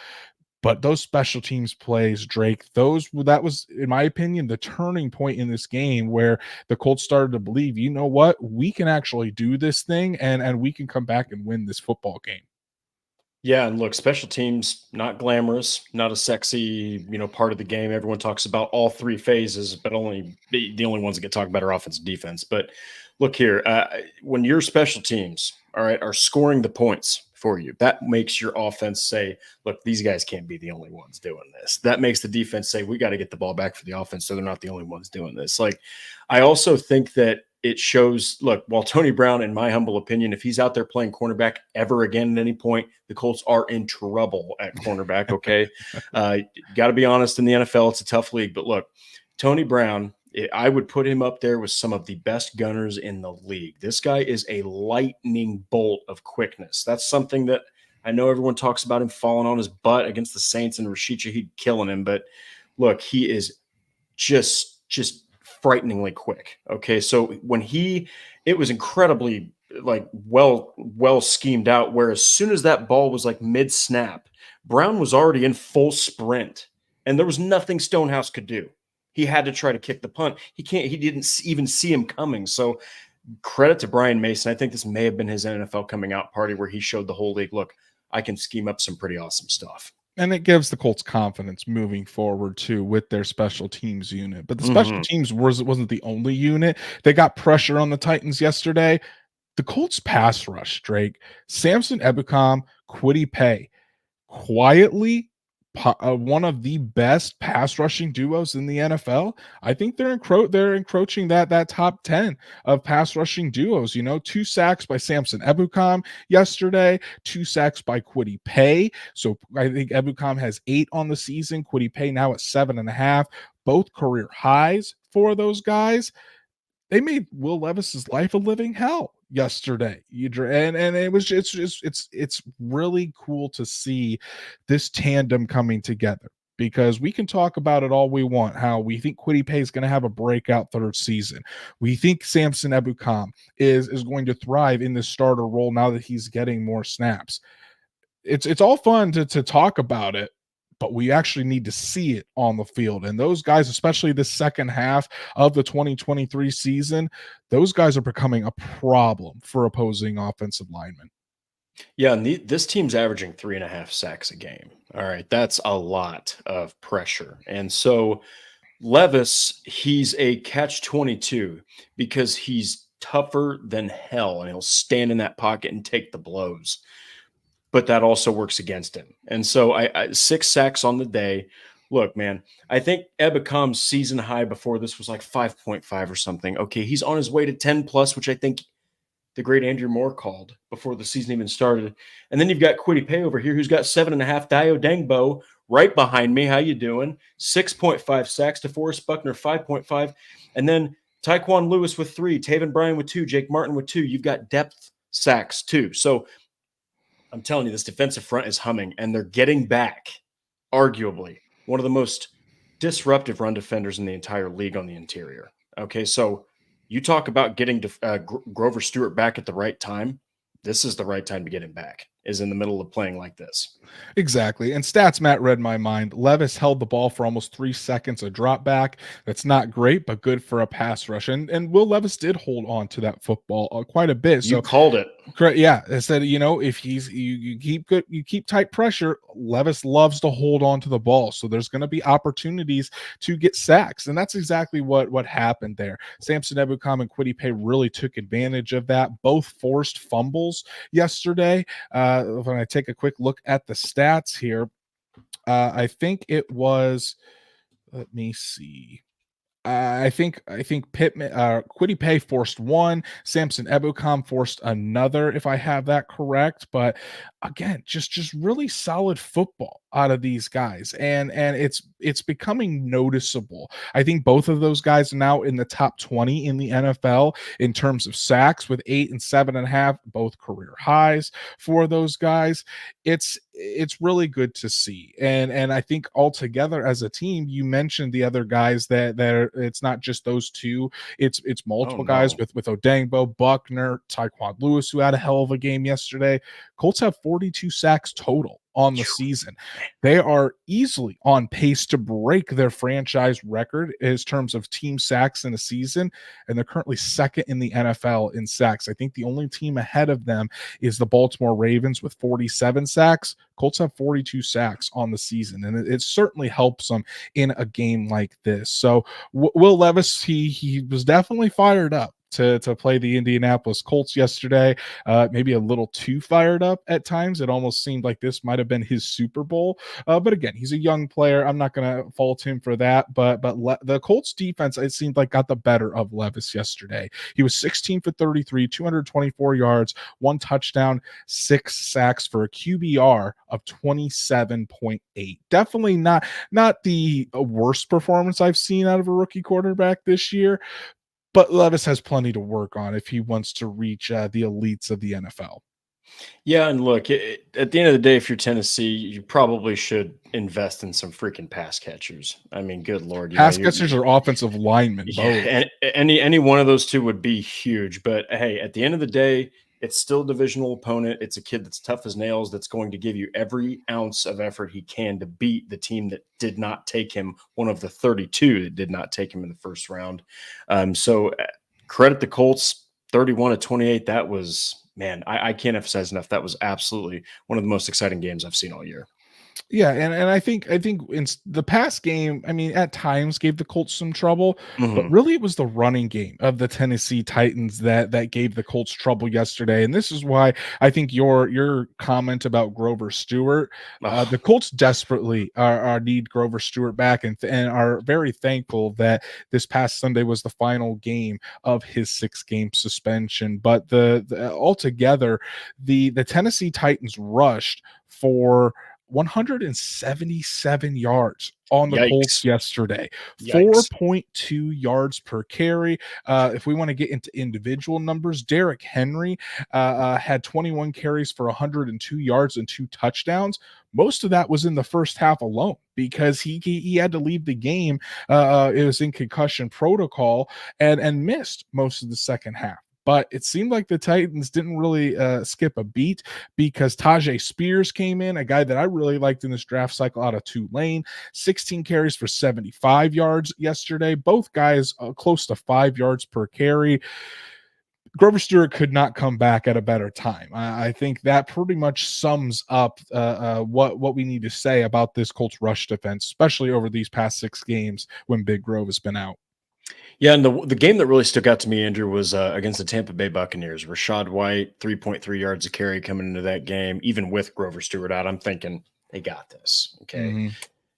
But those special teams plays, Drake, that was, in my opinion, the turning point in this game, where the Colts started to believe, you know what, we can actually do this thing, and we can come back and win this football game. Yeah, and look, special teams, not glamorous, not a sexy, part of the game. Everyone talks about all 3 phases, but the only ones that get talked about are offense and defense. But look here, when your special teams, all right, are scoring the points for you. That makes your offense say, look, these guys can't be the only ones doing this. That makes the defense say, we got to get the ball back for the offense so they're not the only ones doing this. Like, I also think that it shows, look, while Tony Brown, in my humble opinion, if he's out there playing cornerback ever again at any point, the Colts are in trouble at cornerback, okay? Got to be honest, in the NFL, it's a tough league. But look, Tony Brown, I would put him up there with some of the best gunners in the league. This guy is a lightning bolt of quickness. That's something that I know everyone talks about him falling on his butt against the Saints and Rashid Shaheed killing him. But look, he is just frighteningly quick. Okay. So when it was incredibly like well schemed out, where as soon as that ball was like mid snap, Brown was already in full sprint and there was nothing Stonehouse could do. He had to try to kick the punt. He didn't even see him coming. So credit to Brian Mason. I think this may have been his NFL coming out party where he showed the whole league, look, I can scheme up some pretty awesome stuff. And it gives the Colts confidence moving forward too with their special teams unit. But the special teams wasn't the only unit. They got pressure on the Titans yesterday. The Colts pass rush, Drake, Samson Ebukam, Kwity Paye, quietly one of the best pass rushing duos in the NFL. I think they're encroaching that top 10 of pass rushing duos. 2 sacks by Samson Ebukam yesterday, 2 sacks by Kwity Paye. So I think Ebukam has 8 on the season. Kwity Paye now at 7.5, both career highs for those guys. They made Will Levis's life a living hell yesterday, and it's really cool to see this tandem coming together, because we can talk about it all we want, how we think Kwity Paye is going to have a breakout third season. We think Samson Ebukam is going to thrive in this starter role now that he's getting more snaps. It's all fun to talk about it, but we actually need to see it on the field. And those guys, especially the second half of the 2023 season, those guys are becoming a problem for opposing offensive linemen. Yeah, and this team's averaging 3.5 sacks a game. All right, that's a lot of pressure. And so Levis, he's a catch-22 because he's tougher than hell, and he'll stand in that pocket and take the blows. But that also works against him. And so I 6 sacks on the day. Look, man, I think Ebukam's season high before this was like 5.5 or something. Okay, he's on his way to 10 plus, which I think the great Andrew Moore called before the season even started. And then you've got Kwity Paye over here, who's got 7.5. Dio Dengbo right behind me. How you doing? 6.5 sacks. DeForest Buckner, 5.5. And then Tyquan Lewis with 3, Taven Bryan with 2, Jake Martin with 2. You've got depth sacks too. So I'm telling you, this defensive front is humming, and they're getting back, arguably, one of the most disruptive run defenders in the entire league on the interior. Okay, so you talk about getting Grover Stewart back at the right time. This is the right time to get him back, is in the middle of playing like this. Exactly. And stats, Matt, read my mind. Levis held the ball for almost 3 seconds, a drop back. That's not great, but good for a pass rush. And Will Levis did hold on to that football quite a bit. You called it. Correct. Yeah. I said, if you keep tight pressure, Levis loves to hold on to the ball. So there's going to be opportunities to get sacks. And that's exactly what happened there. Samson Ebukam and Kwity Paye really took advantage of that. Both forced fumbles yesterday. When I take a quick look at the stats here, I think it was, let me see. I think Pittman, Kwity Paye forced 1, Samson Ebukam forced another, if I have that correct. But again, just really solid football out of these guys, and it's becoming noticeable. I think both of those guys are now in the top 20 in the NFL in terms of sacks, with 8 and 7.5, both career highs for those guys. It's really good to see, and I think altogether as a team, you mentioned the other guys that it's not just those two, it's multiple guys with Odengbo, Buckner, Tyquan Lewis, who had a hell of a game yesterday. Colts have 42 sacks total on the season. They are easily on pace to break their franchise record in terms of team sacks in a season, and they're currently second in the NFL in sacks. I think the only team ahead of them is the Baltimore Ravens with 47 sacks. Colts have 42 sacks on the season, and it certainly helps them in a game like this. So Will Levis, he was definitely fired up to play the Indianapolis Colts yesterday. Maybe a little too fired up at times. It almost seemed like this might have been his Super Bowl. But again, he's a young player. I'm not going to fault him for that. But the Colts defense, it seemed like, got the better of Levis yesterday. He was 16 for 33, 224 yards, 1 touchdown, 6 sacks for a QBR of 27.8. Definitely not the worst performance I've seen out of a rookie quarterback this year, but Levis has plenty to work on if he wants to reach the elites of the NFL. Yeah, and look, at the end of the day, if you're Tennessee, you probably should invest in some freaking pass catchers. I mean, good Lord. Pass catchers or offensive linemen, Yeah, both. and any one of those two would be huge. But hey, at the end of the day, it's still a divisional opponent. It's a kid that's tough as nails that's going to give you every ounce of effort he can to beat the team that did not take him, one of the 32 that did not take him in the first round. So credit the Colts, 31-28. That was, man, I can't emphasize enough. That was absolutely one of the most exciting games I've seen all year. Yeah, and I think in the past game, I mean, at times gave the Colts some trouble, but really it was the running game of the Tennessee Titans that gave the Colts trouble yesterday. And this is why I think your comment about Grover Stewart, the Colts desperately are need Grover Stewart back, and are very thankful that this past Sunday was the final game of his 6-game suspension. But the altogether, the Tennessee Titans rushed for 177 yards on the Colts Yikes. yesterday, Yikes. 4.2 yards per carry. If we want to get into individual numbers, Derrick Henry had 21 carries for 102 yards and 2 touchdowns. Most of that was in the first half alone because he had to leave the game. It was in concussion protocol and missed most of the second half. But it seemed like the Titans didn't really skip a beat because Tajay Spears came in, a guy that I really liked in this draft cycle out of Tulane, 16 carries for 75 yards yesterday. Both guys close to 5 yards per carry. Grover Stewart could not come back at a better time. I think that pretty much sums up what we need to say about this Colts rush defense, especially over these past 6 games when Big Grove has been out. Yeah, and the game that really stuck out to me, Andrew, was against the Tampa Bay Buccaneers. Rashad White, 3.3 yards a carry coming into that game, even with Grover Stewart out. I'm thinking they got this, okay? Mm-hmm.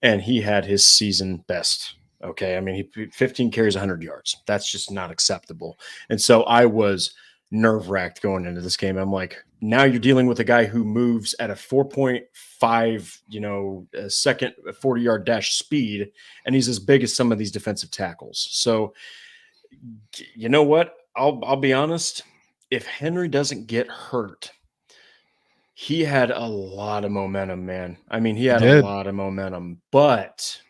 And he had his season best, okay? I mean, he 15 carries, 100 yards. That's just not acceptable. And so I was nerve-wracked going into this game. I'm like, now you're dealing with a guy who moves at a 4.5, a second 40-yard dash speed, and he's as big as some of these defensive tackles. So, you know what? I'll be honest. If Henry doesn't get hurt, he had a lot of momentum, man. I mean, he had a lot of momentum. But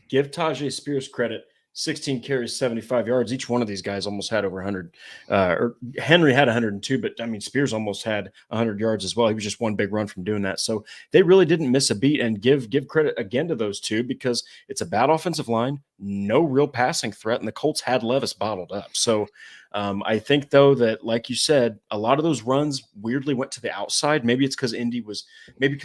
give Tajay Spears credit. 16 carries, 75 yards. Each one of these guys almost had over 100. Or Henry had 102, but I mean, Spears almost had 100 yards as well. He was just one big run from doing that. So they really didn't miss a beat. And give credit again to those two because it's a bad offensive line, no real passing threat, and the Colts had Levis bottled up. So I think, though, that like you said, a lot of those runs weirdly went to the outside. Maybe it's because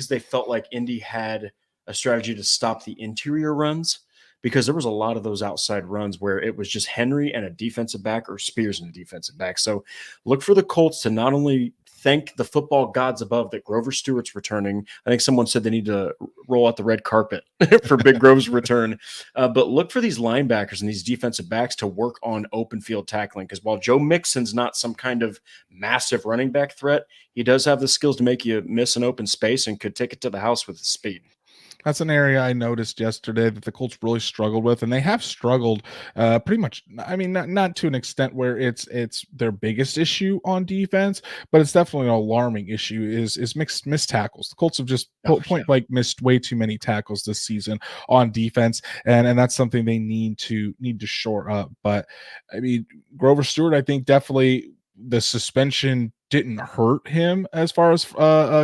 they felt like Indy had a strategy to stop the interior runs, because there was a lot of those outside runs where it was just Henry and a defensive back or Spears and a defensive back. So look for the Colts to not only thank the football gods above that Grover Stewart's returning. I think someone said they need to roll out the red carpet for Big Grove's return. But look for these linebackers and these defensive backs to work on open field tackling, because while Joe Mixon's not some kind of massive running back threat, he does have the skills to make you miss an open space and could take it to the house with his speed. That's an area I noticed yesterday that the Colts really struggled with, and they have struggled pretty much. I mean, not to an extent where it's their biggest issue on defense, but it's definitely an alarming issue. Is missed tackles. The Colts have just point blank missed way too many tackles this season on defense, and that's something they need to shore up. But I mean, Grover Stewart, I think definitely the suspension didn't hurt him as far as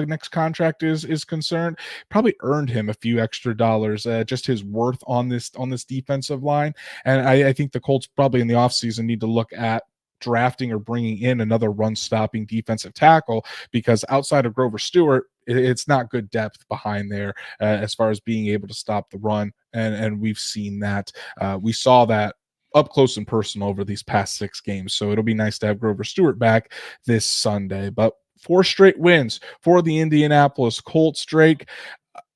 next contract is concerned. Probably earned him a few extra dollars, just his worth on this defensive line. And I think the Colts probably in the offseason need to look at drafting or bringing in another run-stopping defensive tackle, because outside of Grover Stewart, it's not good depth behind there as far as being able to stop the run. And we've seen that. We saw that up close and personal over these past 6 games. So it'll be nice to have Grover Stewart back this Sunday. But 4 straight wins for the Indianapolis Colts, Drake.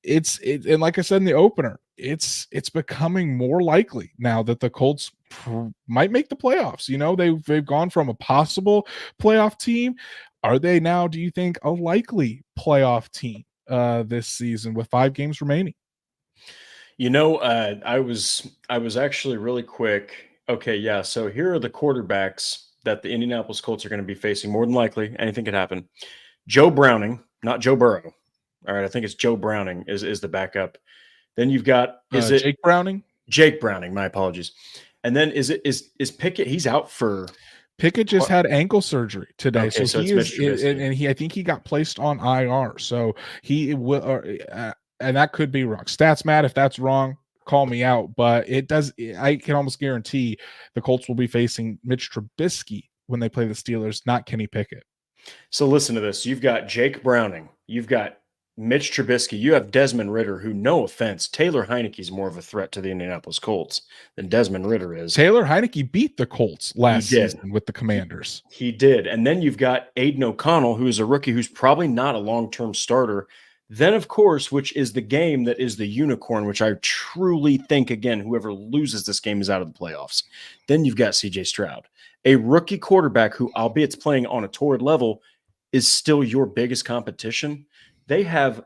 And like I said in the opener, it's becoming more likely now that the Colts might make the playoffs. You know, they've gone from a possible playoff team. Are they now, do you think, a likely playoff team this season with 5 games remaining? I was actually really quick. Okay, yeah. So here are the quarterbacks that the Indianapolis Colts are going to be facing. More than likely, anything could happen. Joe Browning, not Joe Burrow. All right, I think it's Joe Browning is the backup. Then you've got Jake Browning? Jake Browning, my apologies. And then is Pickett? He's out for Pickett just had ankle surgery today, okay, so it's he Mitch is, Trubisky. and I think he got placed on IR. So he will, and that could be wrong. Stats, Matt, if that's wrong, call me out. But it does. I can almost guarantee the Colts will be facing Mitch Trubisky when they play the Steelers, not Kenny Pickett. So listen to this. You've got Jake Browning. You've got Mitch Trubisky. You have Desmond Ridder, who, no offense, Taylor Heineke's more of a threat to the Indianapolis Colts than Desmond Ridder is. Taylor Heineke beat the Colts last season with the Commanders. He did. And then you've got Aiden O'Connell, who is a rookie who's probably not a long-term starter. Then, of course, which is the game that is the unicorn, which I truly think, again, whoever loses this game is out of the playoffs. Then you've got C.J. Stroud, a rookie quarterback who, albeit playing on a torrid level, is still your biggest competition. They have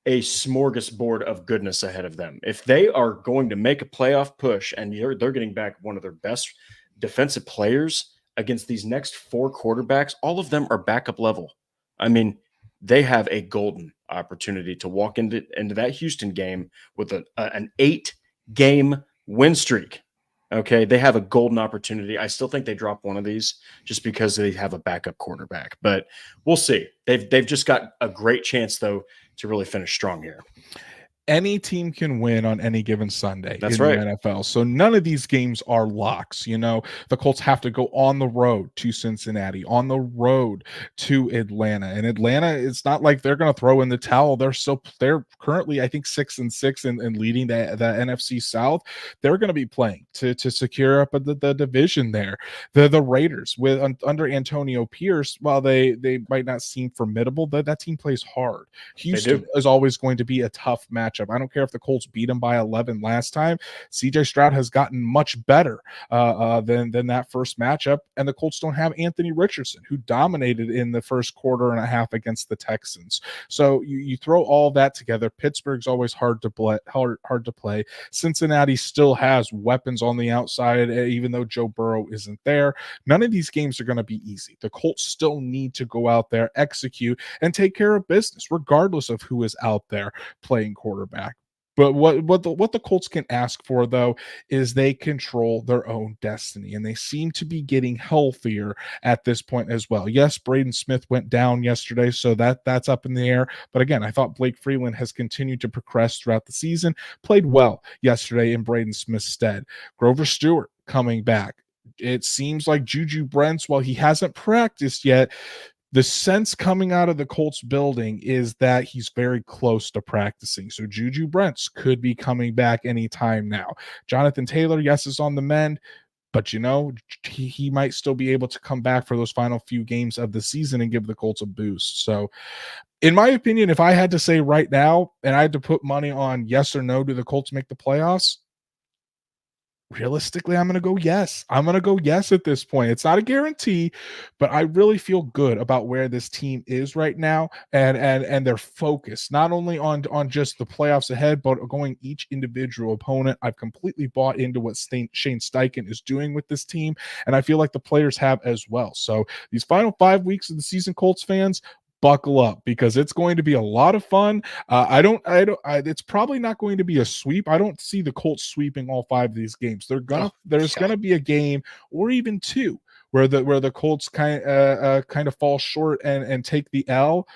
a smorgasbord of goodness ahead of them. If they are going to make a playoff push and they're getting back one of their best defensive players against these next 4 quarterbacks, all of them are backup level. I mean, they have a golden opportunity to walk into that Houston game with an 8-game win streak. Okay, they have a golden opportunity. I still think they drop one of these just because they have a backup quarterback, but we'll see. They've just got a great chance though to really finish strong here. Any team can win on any given Sunday That's in right. the NFL. So none of these games are locks. You know, the Colts have to go on the road to Cincinnati, on the road to Atlanta. And Atlanta, it's not like they're going to throw in the towel. They're currently, I think, 6-6 and leading the NFC South. They're going to be playing to secure up the division there. The Raiders under Antonio Pierce, while they might not seem formidable, that team plays hard. Houston is always going to be a tough match. I don't care if the Colts beat him by 11 last time. CJ Stroud has gotten much better than that first matchup, and the Colts don't have Anthony Richardson, who dominated in the first quarter and a half against the Texans. So you throw all that together. Pittsburgh's always hard to play. Cincinnati still has weapons on the outside, even though Joe Burrow isn't there. None of these games are going to be easy. The Colts still need to go out there, execute, and take care of business, regardless of who is out there playing quarterback. But what the Colts can ask for, though, is they control their own destiny, and they seem to be getting healthier at this point as well. Yes, Braden Smith went down yesterday, so that's up in the air. But again, I thought Blake Freeland has continued to progress throughout the season, played well yesterday in Braden Smith's stead. Grover Stewart coming back. It seems like Juju Brents, while he hasn't practiced yet, the sense coming out of the Colts building is that he's very close to practicing. So Juju Brents could be coming back anytime now. Jonathan Taylor, yes, is on the mend, but you know, he might still be able to come back for those final few games of the season and give the Colts a boost. So in my opinion, if I had to say right now, and I had to put money on yes or no, do the Colts make the playoffs? Realistically, I'm going to go yes. I'm going to go yes at this point. It's not a guarantee, but I really feel good about where this team is right now and their focus, not only on just the playoffs ahead, but going each individual opponent. I've completely bought into what Shane Steichen is doing with this team, and I feel like the players have as well. So these final 5 weeks of the season, Colts fans, buckle up because it's going to be a lot of fun. It's probably not going to be a sweep. I don't see the Colts sweeping all 5 of these games. There's gonna be a game or even 2 where the Colts kind of fall short and take the L.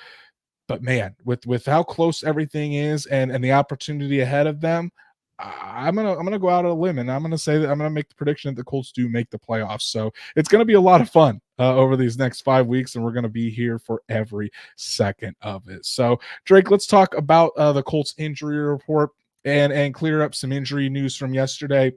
But man, with how close everything is and the opportunity ahead of them, I'm gonna go out on a limb and I'm gonna say that I'm gonna make the prediction that the Colts do make the playoffs. So it's gonna be a lot of fun over these next 5 weeks, and we're gonna be here for every second of it. So Drake, let's talk about the Colts injury report and clear up some injury news from yesterday.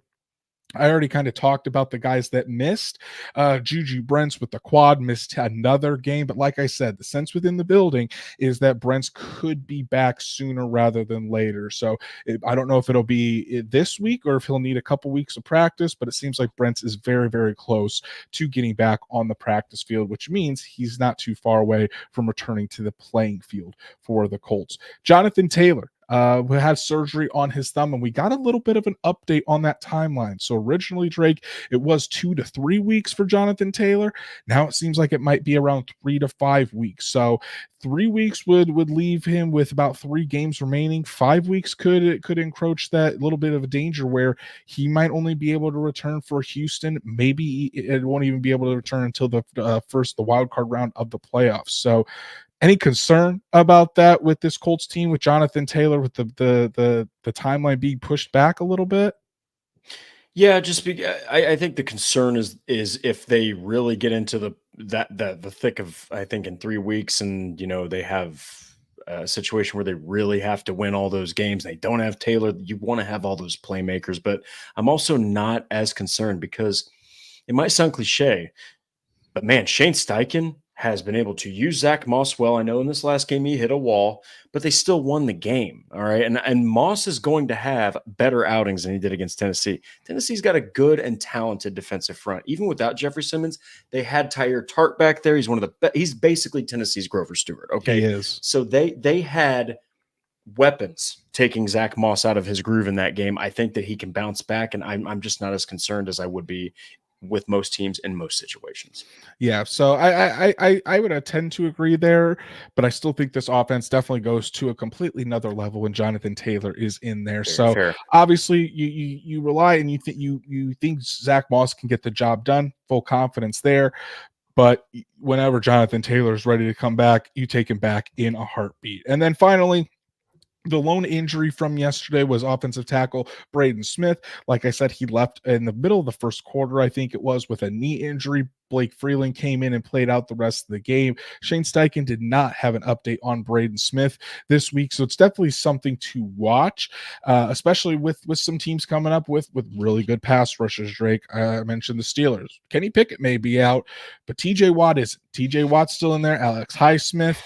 I already kind of talked about the guys that missed. Juju Brents with the quad missed another game. But like I said, the sense within the building is that Brents could be back sooner rather than later. So I don't know if it'll be this week or if he'll need a couple weeks of practice, but it seems like Brents is very, very close to getting back on the practice field, which means he's not too far away from returning to the playing field for the Colts. Jonathan Taylor, who had surgery on his thumb, and we got a little bit of an update on that timeline. So originally, Drake, it was 2 to 3 weeks for Jonathan Taylor. Now it seems like it might be around 3 to 5 weeks. So 3 weeks would leave him with about 3 games remaining. 5 weeks could encroach that little bit of a danger where he might only be able to return for Houston. Maybe it won't even be able to return until the wild card round of the playoffs. So any concern about that with this Colts team, with Jonathan Taylor, with the timeline being pushed back a little bit? Yeah, I think the concern is if they really get into the thick of, I think, in 3 weeks, and they have a situation where they really have to win all those games. They don't have Taylor. You want to have all those playmakers, but I'm also not as concerned because it might sound cliche, but man, Shane Steichen has been able to use Zach Moss well. I know in this last game he hit a wall, but they still won the game. All right. And Moss is going to have better outings than he did against Tennessee. Tennessee's got a good and talented defensive front. Even without Jeffrey Simmons, they had Tyre Tart back there. He's one of the best. He's basically Tennessee's Grover Stewart. Okay. He is. So they had weapons taking Zach Moss out of his groove in that game. I think that he can bounce back, and I'm just not as concerned as I would be with most teams in most situations. Yeah, so I would tend to agree there, but I still think this offense definitely goes to a completely another level when Jonathan Taylor is in there. Fair. Obviously you rely and you think Zach Moss can get the job done, full confidence there. But whenever Jonathan Taylor is ready to come back, you take him back in a heartbeat. And then finally, the lone injury from yesterday was offensive tackle Braden Smith. Like I said, he left in the middle of the first quarter, I think it was, with a knee injury. Blake Freeland came in and played out the rest of the game. Shane Steichen did not have an update on Braden Smith this week, so it's definitely something to watch, especially with some teams coming up with really good pass rushers. Drake, I mentioned the Steelers. Kenny Pickett may be out, but TJ Watt is. TJ Watt's still in there. Alex Highsmith.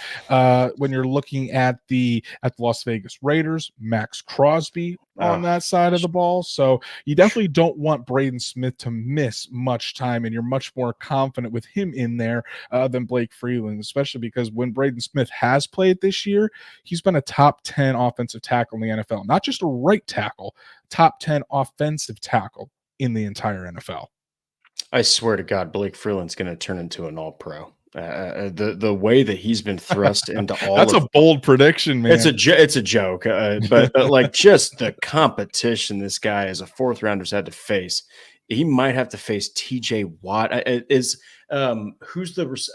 When you're looking at the Las Vegas Raiders, Max Crosby on that side of the ball. So you definitely don't want Braden Smith to miss much time, and you're much more confident with him in there than Blake Freeland, especially because when Braden Smith has played this year, he's been a top 10 offensive tackle in the NFL, not just a right tackle, top 10 offensive tackle in the entire NFL. I swear to God, Blake Freeland's going to turn into an all-pro. The way that he's been thrust into all that's a bold prediction, man. It's a joke, but like just the competition this guy as a fourth rounder's had to face. He might have to face TJ Watt. Who's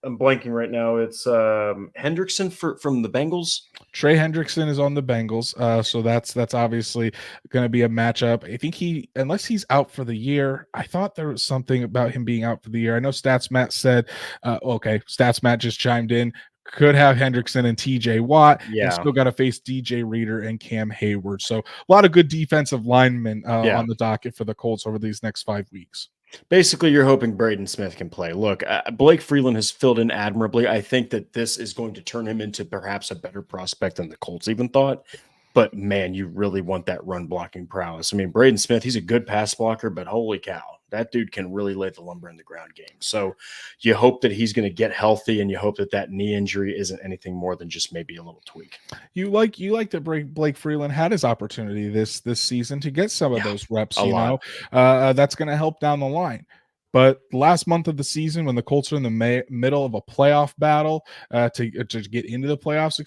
I'm blanking right now. It's Hendrickson from the Bengals. Trey Hendrickson is on the Bengals, so that's obviously going to be a matchup. I think unless he's out for the year, I thought there was something about him being out for the year. I know Stats Matt said, okay, Stats Matt just chimed in. Could have Hendrickson and TJ Watt, and still got to face DJ Reader and Cam Hayward. So a lot of good defensive linemen on the docket for the Colts over these next 5 weeks. Basically, you're hoping Braden Smith can play. Look, Blake Freeland has filled in admirably. I think that this is going to turn him into perhaps a better prospect than the Colts even thought. But, man, you really want that run blocking prowess. I mean, Braden Smith, he's a good pass blocker, but holy cow, that dude can really lay the lumber in the ground game. So you hope that he's going to get healthy, and you hope that knee injury isn't anything more than just maybe a little tweak. You like that Blake Freeland had his opportunity this season to get some of those reps. That's going to help down the line. But last month of the season, when the Colts are in the middle of a playoff battle to get into the playoffs,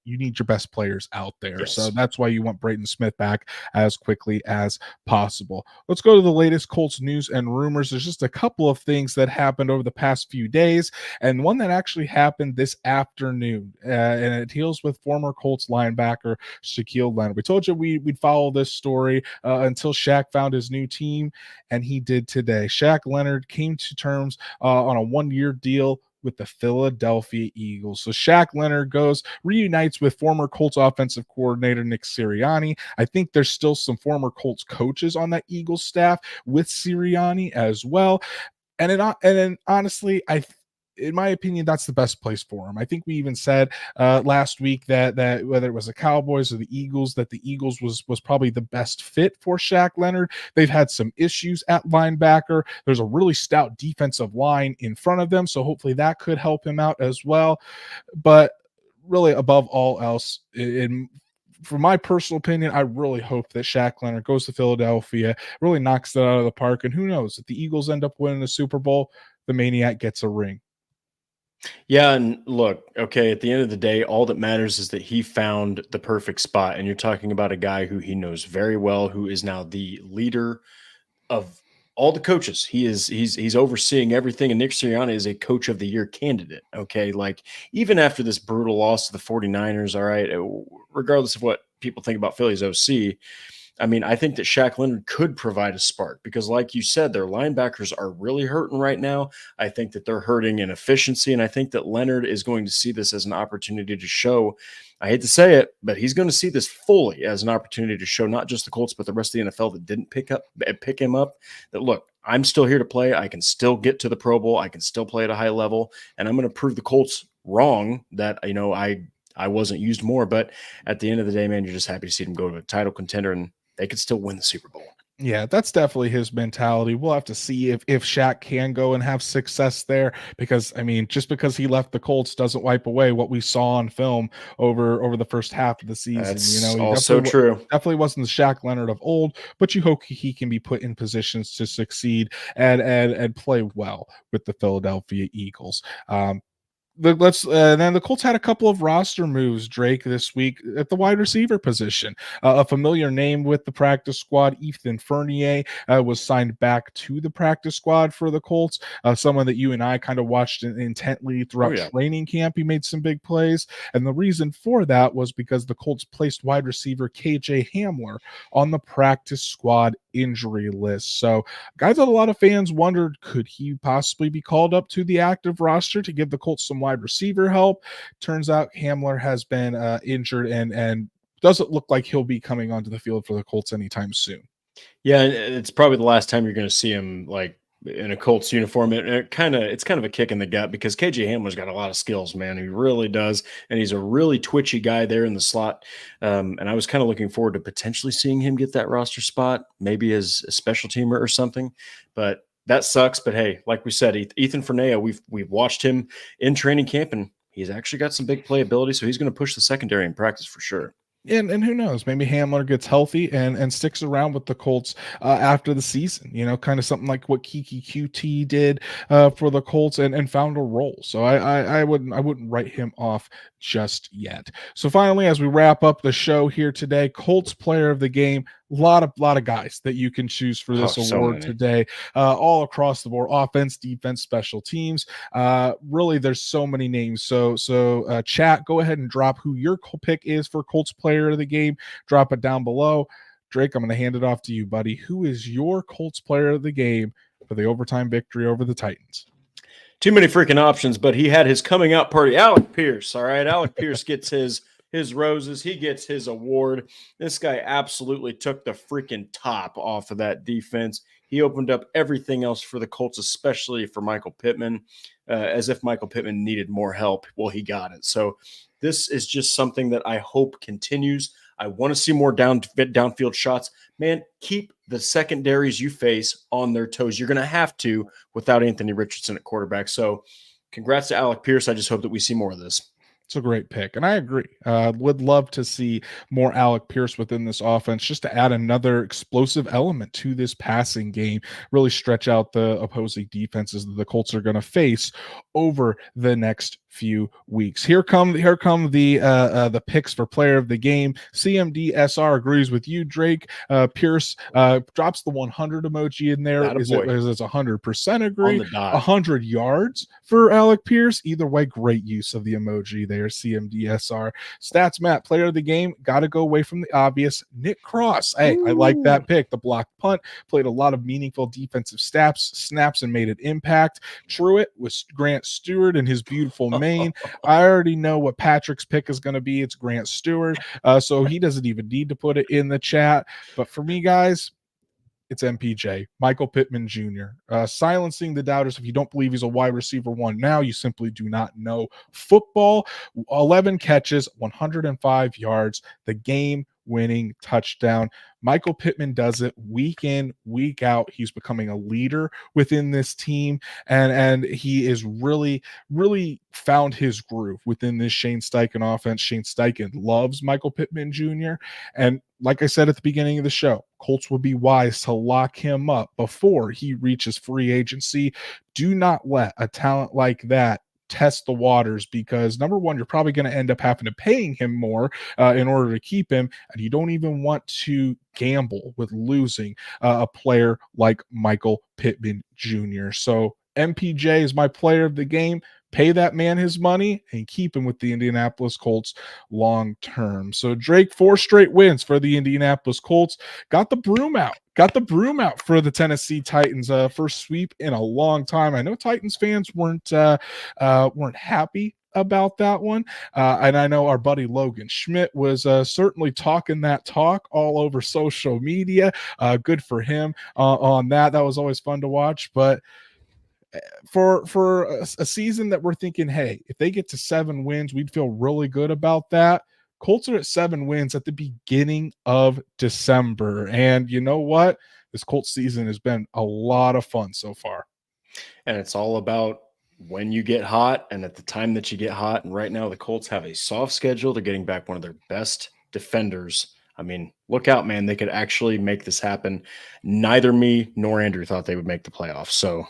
you need your best players out there. Yes. So that's why you want Braden Smith back as quickly as possible. Let's go to the latest Colts news and rumors. There's just a couple of things that happened over the past few days, and one that actually happened this afternoon, and it deals with former Colts linebacker Shaquille Leonard. We told you we'd follow this story until Shaq found his new team, and he did today. Shaq Leonard came to terms on a 1-year deal with the Philadelphia Eagles. So Shaq Leonard reunites with former Colts offensive coordinator Nick Sirianni. I think there's still some former Colts coaches on that Eagles staff with Sirianni as well. And honestly, in my opinion, that's the best place for him. I think we even said last week that whether it was the Cowboys or the Eagles, that the Eagles was probably the best fit for Shaq Leonard. They've had some issues at linebacker. There's a really stout defensive line in front of them, so hopefully that could help him out as well. But really, above all else, for my personal opinion, I really hope that Shaq Leonard goes to Philadelphia, really knocks it out of the park, and who knows, if the Eagles end up winning the Super Bowl, the Maniac gets a ring. Yeah, and look, okay, at the end of the day, all that matters is that he found the perfect spot. And you're talking about a guy who he knows very well, who is now the leader of all the coaches. He's overseeing everything. And Nick Sirianni is a coach of the year candidate. Okay. Like even after this brutal loss to the 49ers, all right, regardless of what people think about Philly's OC, I mean, I think that Shaq Leonard could provide a spark because, like you said, their linebackers are really hurting right now. I think that they're hurting in efficiency, and I think that Leonard is going to see this as an opportunity to show. I hate to say it, but he's going to see this fully as an opportunity to show not just the Colts, but the rest of the NFL that didn't pick him up. That look, I'm still here to play. I can still get to the Pro Bowl. I can still play at a high level, and I'm going to prove the Colts wrong that I wasn't used more. But at the end of the day, man, you're just happy to see them go to a title contender and they could still win the Super Bowl. Yeah, that's definitely his mentality. We'll have to see if Shaq can go and have success there, because I mean, just because he left the Colts doesn't wipe away what we saw on film over the first half of the season. That's He also true. Definitely wasn't the Shaq Leonard of old, but you hope he can be put in positions to succeed and play well with the Philadelphia Eagles. Then the Colts had a couple of roster moves, Drake, this week at the wide receiver position. A familiar name with the practice squad, Ethan Fournier, was signed back to the practice squad for the Colts. Someone that you and I kind of watched intently throughout training camp. He made some big plays, and the reason for that was because the Colts placed wide receiver KJ Hamler on the practice squad injury list. So guys that a lot of fans wondered, could he possibly be called up to the active roster to give the Colts some wide receiver help? Turns out Hamler has been injured and doesn't look like he'll be coming onto the field for the Colts anytime soon. Yeah, it's probably the last time you're going to see him like in a Colts uniform. It's kind of a kick in the gut because KJ Hamler's got a lot of skills, man. He really does, and he's a really twitchy guy there in the slot. And I was kind of looking forward to potentially seeing him get that roster spot, maybe as a special teamer or something. But that sucks. But hey, like we said, Ethan Fournier, we've watched him in training camp, and he's actually got some big playability. So he's going to push the secondary in practice for sure. And who knows, maybe Hamler gets healthy and sticks around with the Colts after the season, kind of something like what Kiki QT did for the Colts and found a role. So I wouldn't write him off just yet. So finally, as we wrap up the show here today, Colts Player of the Game, a lot of guys that you can choose for this award today, all across the board: offense, defense, special teams. Really, there's so many names. So chat, go ahead and drop who your pick is for Colts Player of the Game. Drop it down below. Drake, I'm going to hand it off to you, buddy. Who is your Colts Player of the Game for the overtime victory over the Titans? Too many freaking options, but he had his coming out party. Alec Pierce, all right? Alec Pierce gets his roses. He gets his award. This guy absolutely took the freaking top off of that defense. He opened up everything else for the Colts, especially for Michael Pittman, as if Michael Pittman needed more help. Well, he got it. So this is just something that I hope continues. I want to see more downfield shots. Man, keep the secondaries you face on their toes. You're going to have to without Anthony Richardson at quarterback. So congrats to Alec Pierce. I just hope that we see more of this. It's a great pick, and I agree. Would love to see more Alec Pierce within this offense, just to add another explosive element to this passing game, really stretch out the opposing defenses that the Colts are going to face over the next few weeks. Here come the picks for Player of the Game. CMD SR agrees with you, Drake. Pierce drops the 100 emoji in there. Is it 100% agree? 100 yards for Alec Pierce. Either way, great use of the emoji there. there, CMDSR. Stats Matt, player of the game, got to go away from the obvious. Nick Cross. Hey, I like that pick. The block punt, played a lot of meaningful defensive snaps and made an impact. Truett was Grant Stewart and his beautiful mane. I already know what Patrick's pick is going to be. It's Grant Stewart. So he doesn't even need to put it in the chat. But for me, guys, it's MPJ, Michael Pittman Jr. Silencing the doubters. If you don't believe he's a wide receiver one now, you simply do not know football. 11 catches, 105 yards, the game-winning touchdown. Michael Pittman does it week in, week out. He's becoming a leader within this team, and he is really, really found his groove within this Shane Steichen offense. Shane Steichen loves Michael Pittman Jr., and like I said at the beginning of the show, Colts would be wise to lock him up before he reaches free agency. Do not let a talent like that test the waters, because number one, you're probably going to end up having to paying him more in order to keep him, and you don't even want to gamble with losing a player like Michael Pittman Jr. So MPJ is my player of the game. Pay that man his money and keep him with the Indianapolis Colts long term. So Drake, 4 straight wins for the Indianapolis Colts. Got the broom out for the Tennessee Titans. First sweep in a long time. I know Titans fans weren't happy about that one. And I know our buddy Logan Schmidt was certainly talking that talk all over social media. Good for him on that. That was always fun to watch. But for a season that we're thinking, hey, if they get to 7 wins, we'd feel really good about that. Colts are at 7 wins at the beginning of December. And you know what? This Colts season has been a lot of fun so far. And it's all about when you get hot and at the time that you get hot. And right now, the Colts have a soft schedule. They're getting back one of their best defenders. I mean, look out, man. They could actually make this happen. Neither me nor Andrew thought they would make the playoffs. So,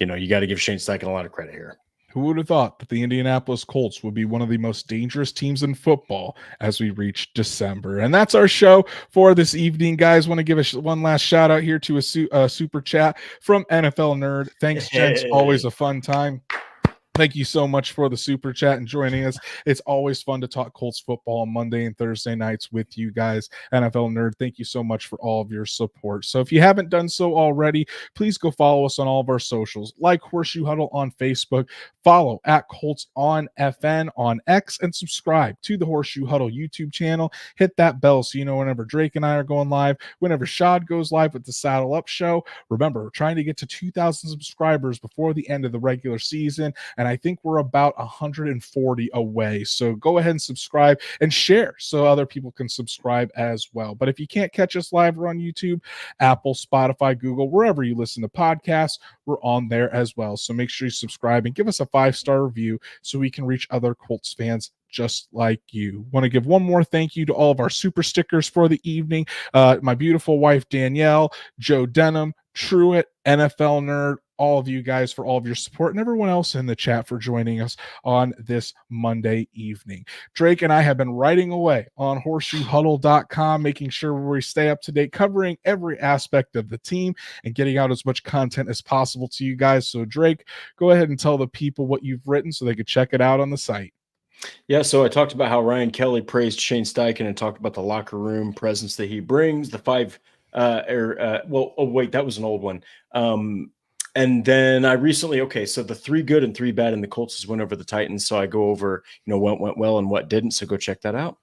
you got to give Shane Steichen a lot of credit here. Who would have thought that the Indianapolis Colts would be one of the most dangerous teams in football as we reach December? And that's our show for this evening, guys. Want to give one last shout out here to a super chat from NFL Nerd. Thanks, gents. Always a fun time. Thank you so much for the super chat and joining us. It's always fun to talk Colts football on Monday and Thursday nights with you guys. NFL Nerd, thank you so much for all of your support. So if you haven't done so already, please go follow us on all of our socials, like Horseshoe Huddle on Facebook, follow at Colts on FN on X, and subscribe to the Horseshoe Huddle YouTube channel. Hit that bell so you know whenever Drake and I are going live, whenever Shad goes live with the Saddle Up Show. Remember, we're trying to get to 2,000 subscribers before the end of the regular season, and I think we're about 140 away. So go ahead and subscribe and share so other people can subscribe as well. But if you can't catch us live, we're on YouTube, Apple, Spotify, Google, wherever you listen to podcasts, we're on there as well. So make sure you subscribe and give us a 5-star review so we can reach other Colts fans just like you. Want to give one more thank you to all of our super stickers for the evening. My beautiful wife, Danielle, Joe Denham, Truett, NFL Nerd, all of you guys for all of your support, and everyone else in the chat for joining us on this Monday evening. Drake and I have been writing away on horseshoehuddle.com, making sure we stay up to date, covering every aspect of the team and getting out as much content as possible to you guys. So Drake, go ahead and tell the people what you've written so they could check it out on the site. Yeah, so I talked about how Ryan Kelly praised Shane Steichen and talked about the locker room presence that he brings, the 5 that was an old one. And then I recently, so the 3 good and 3 bad in the Colts went over the Titans. So I go over, what went well and what didn't. So go check that out.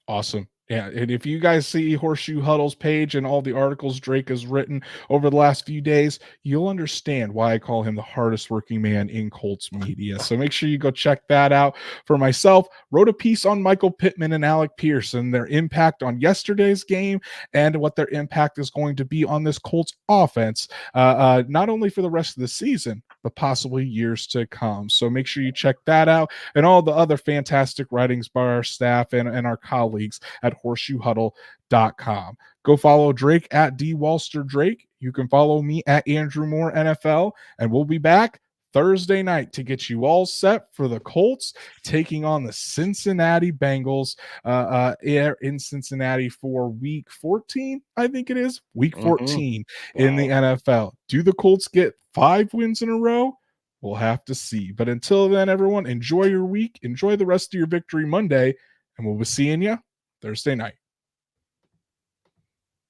Awesome. Yeah, and if you guys see Horseshoe Huddle's page and all the articles Drake has written over the last few days, you'll understand why I call him the hardest working man in Colts media. So make sure you go check that out. For myself, wrote a piece on Michael Pittman and Alec Pierce and their impact on yesterday's game and what their impact is going to be on this Colts offense, not only for the rest of the season, but possibly years to come. So make sure you check that out and all the other fantastic writings by our staff and our colleagues at horseshoehuddle.com. Go follow Drake at DWalsterDrake. You can follow me at Andrew Moore NFL, and we'll be back Thursday night to get you all set for the Colts taking on the Cincinnati Bengals in Cincinnati for week 14. I think it is week 14 in the NFL. Do the Colts get 5 wins in a row? We'll have to see. But until then, everyone, enjoy your week. Enjoy the rest of your Victory Monday, and we'll be seeing you Thursday night.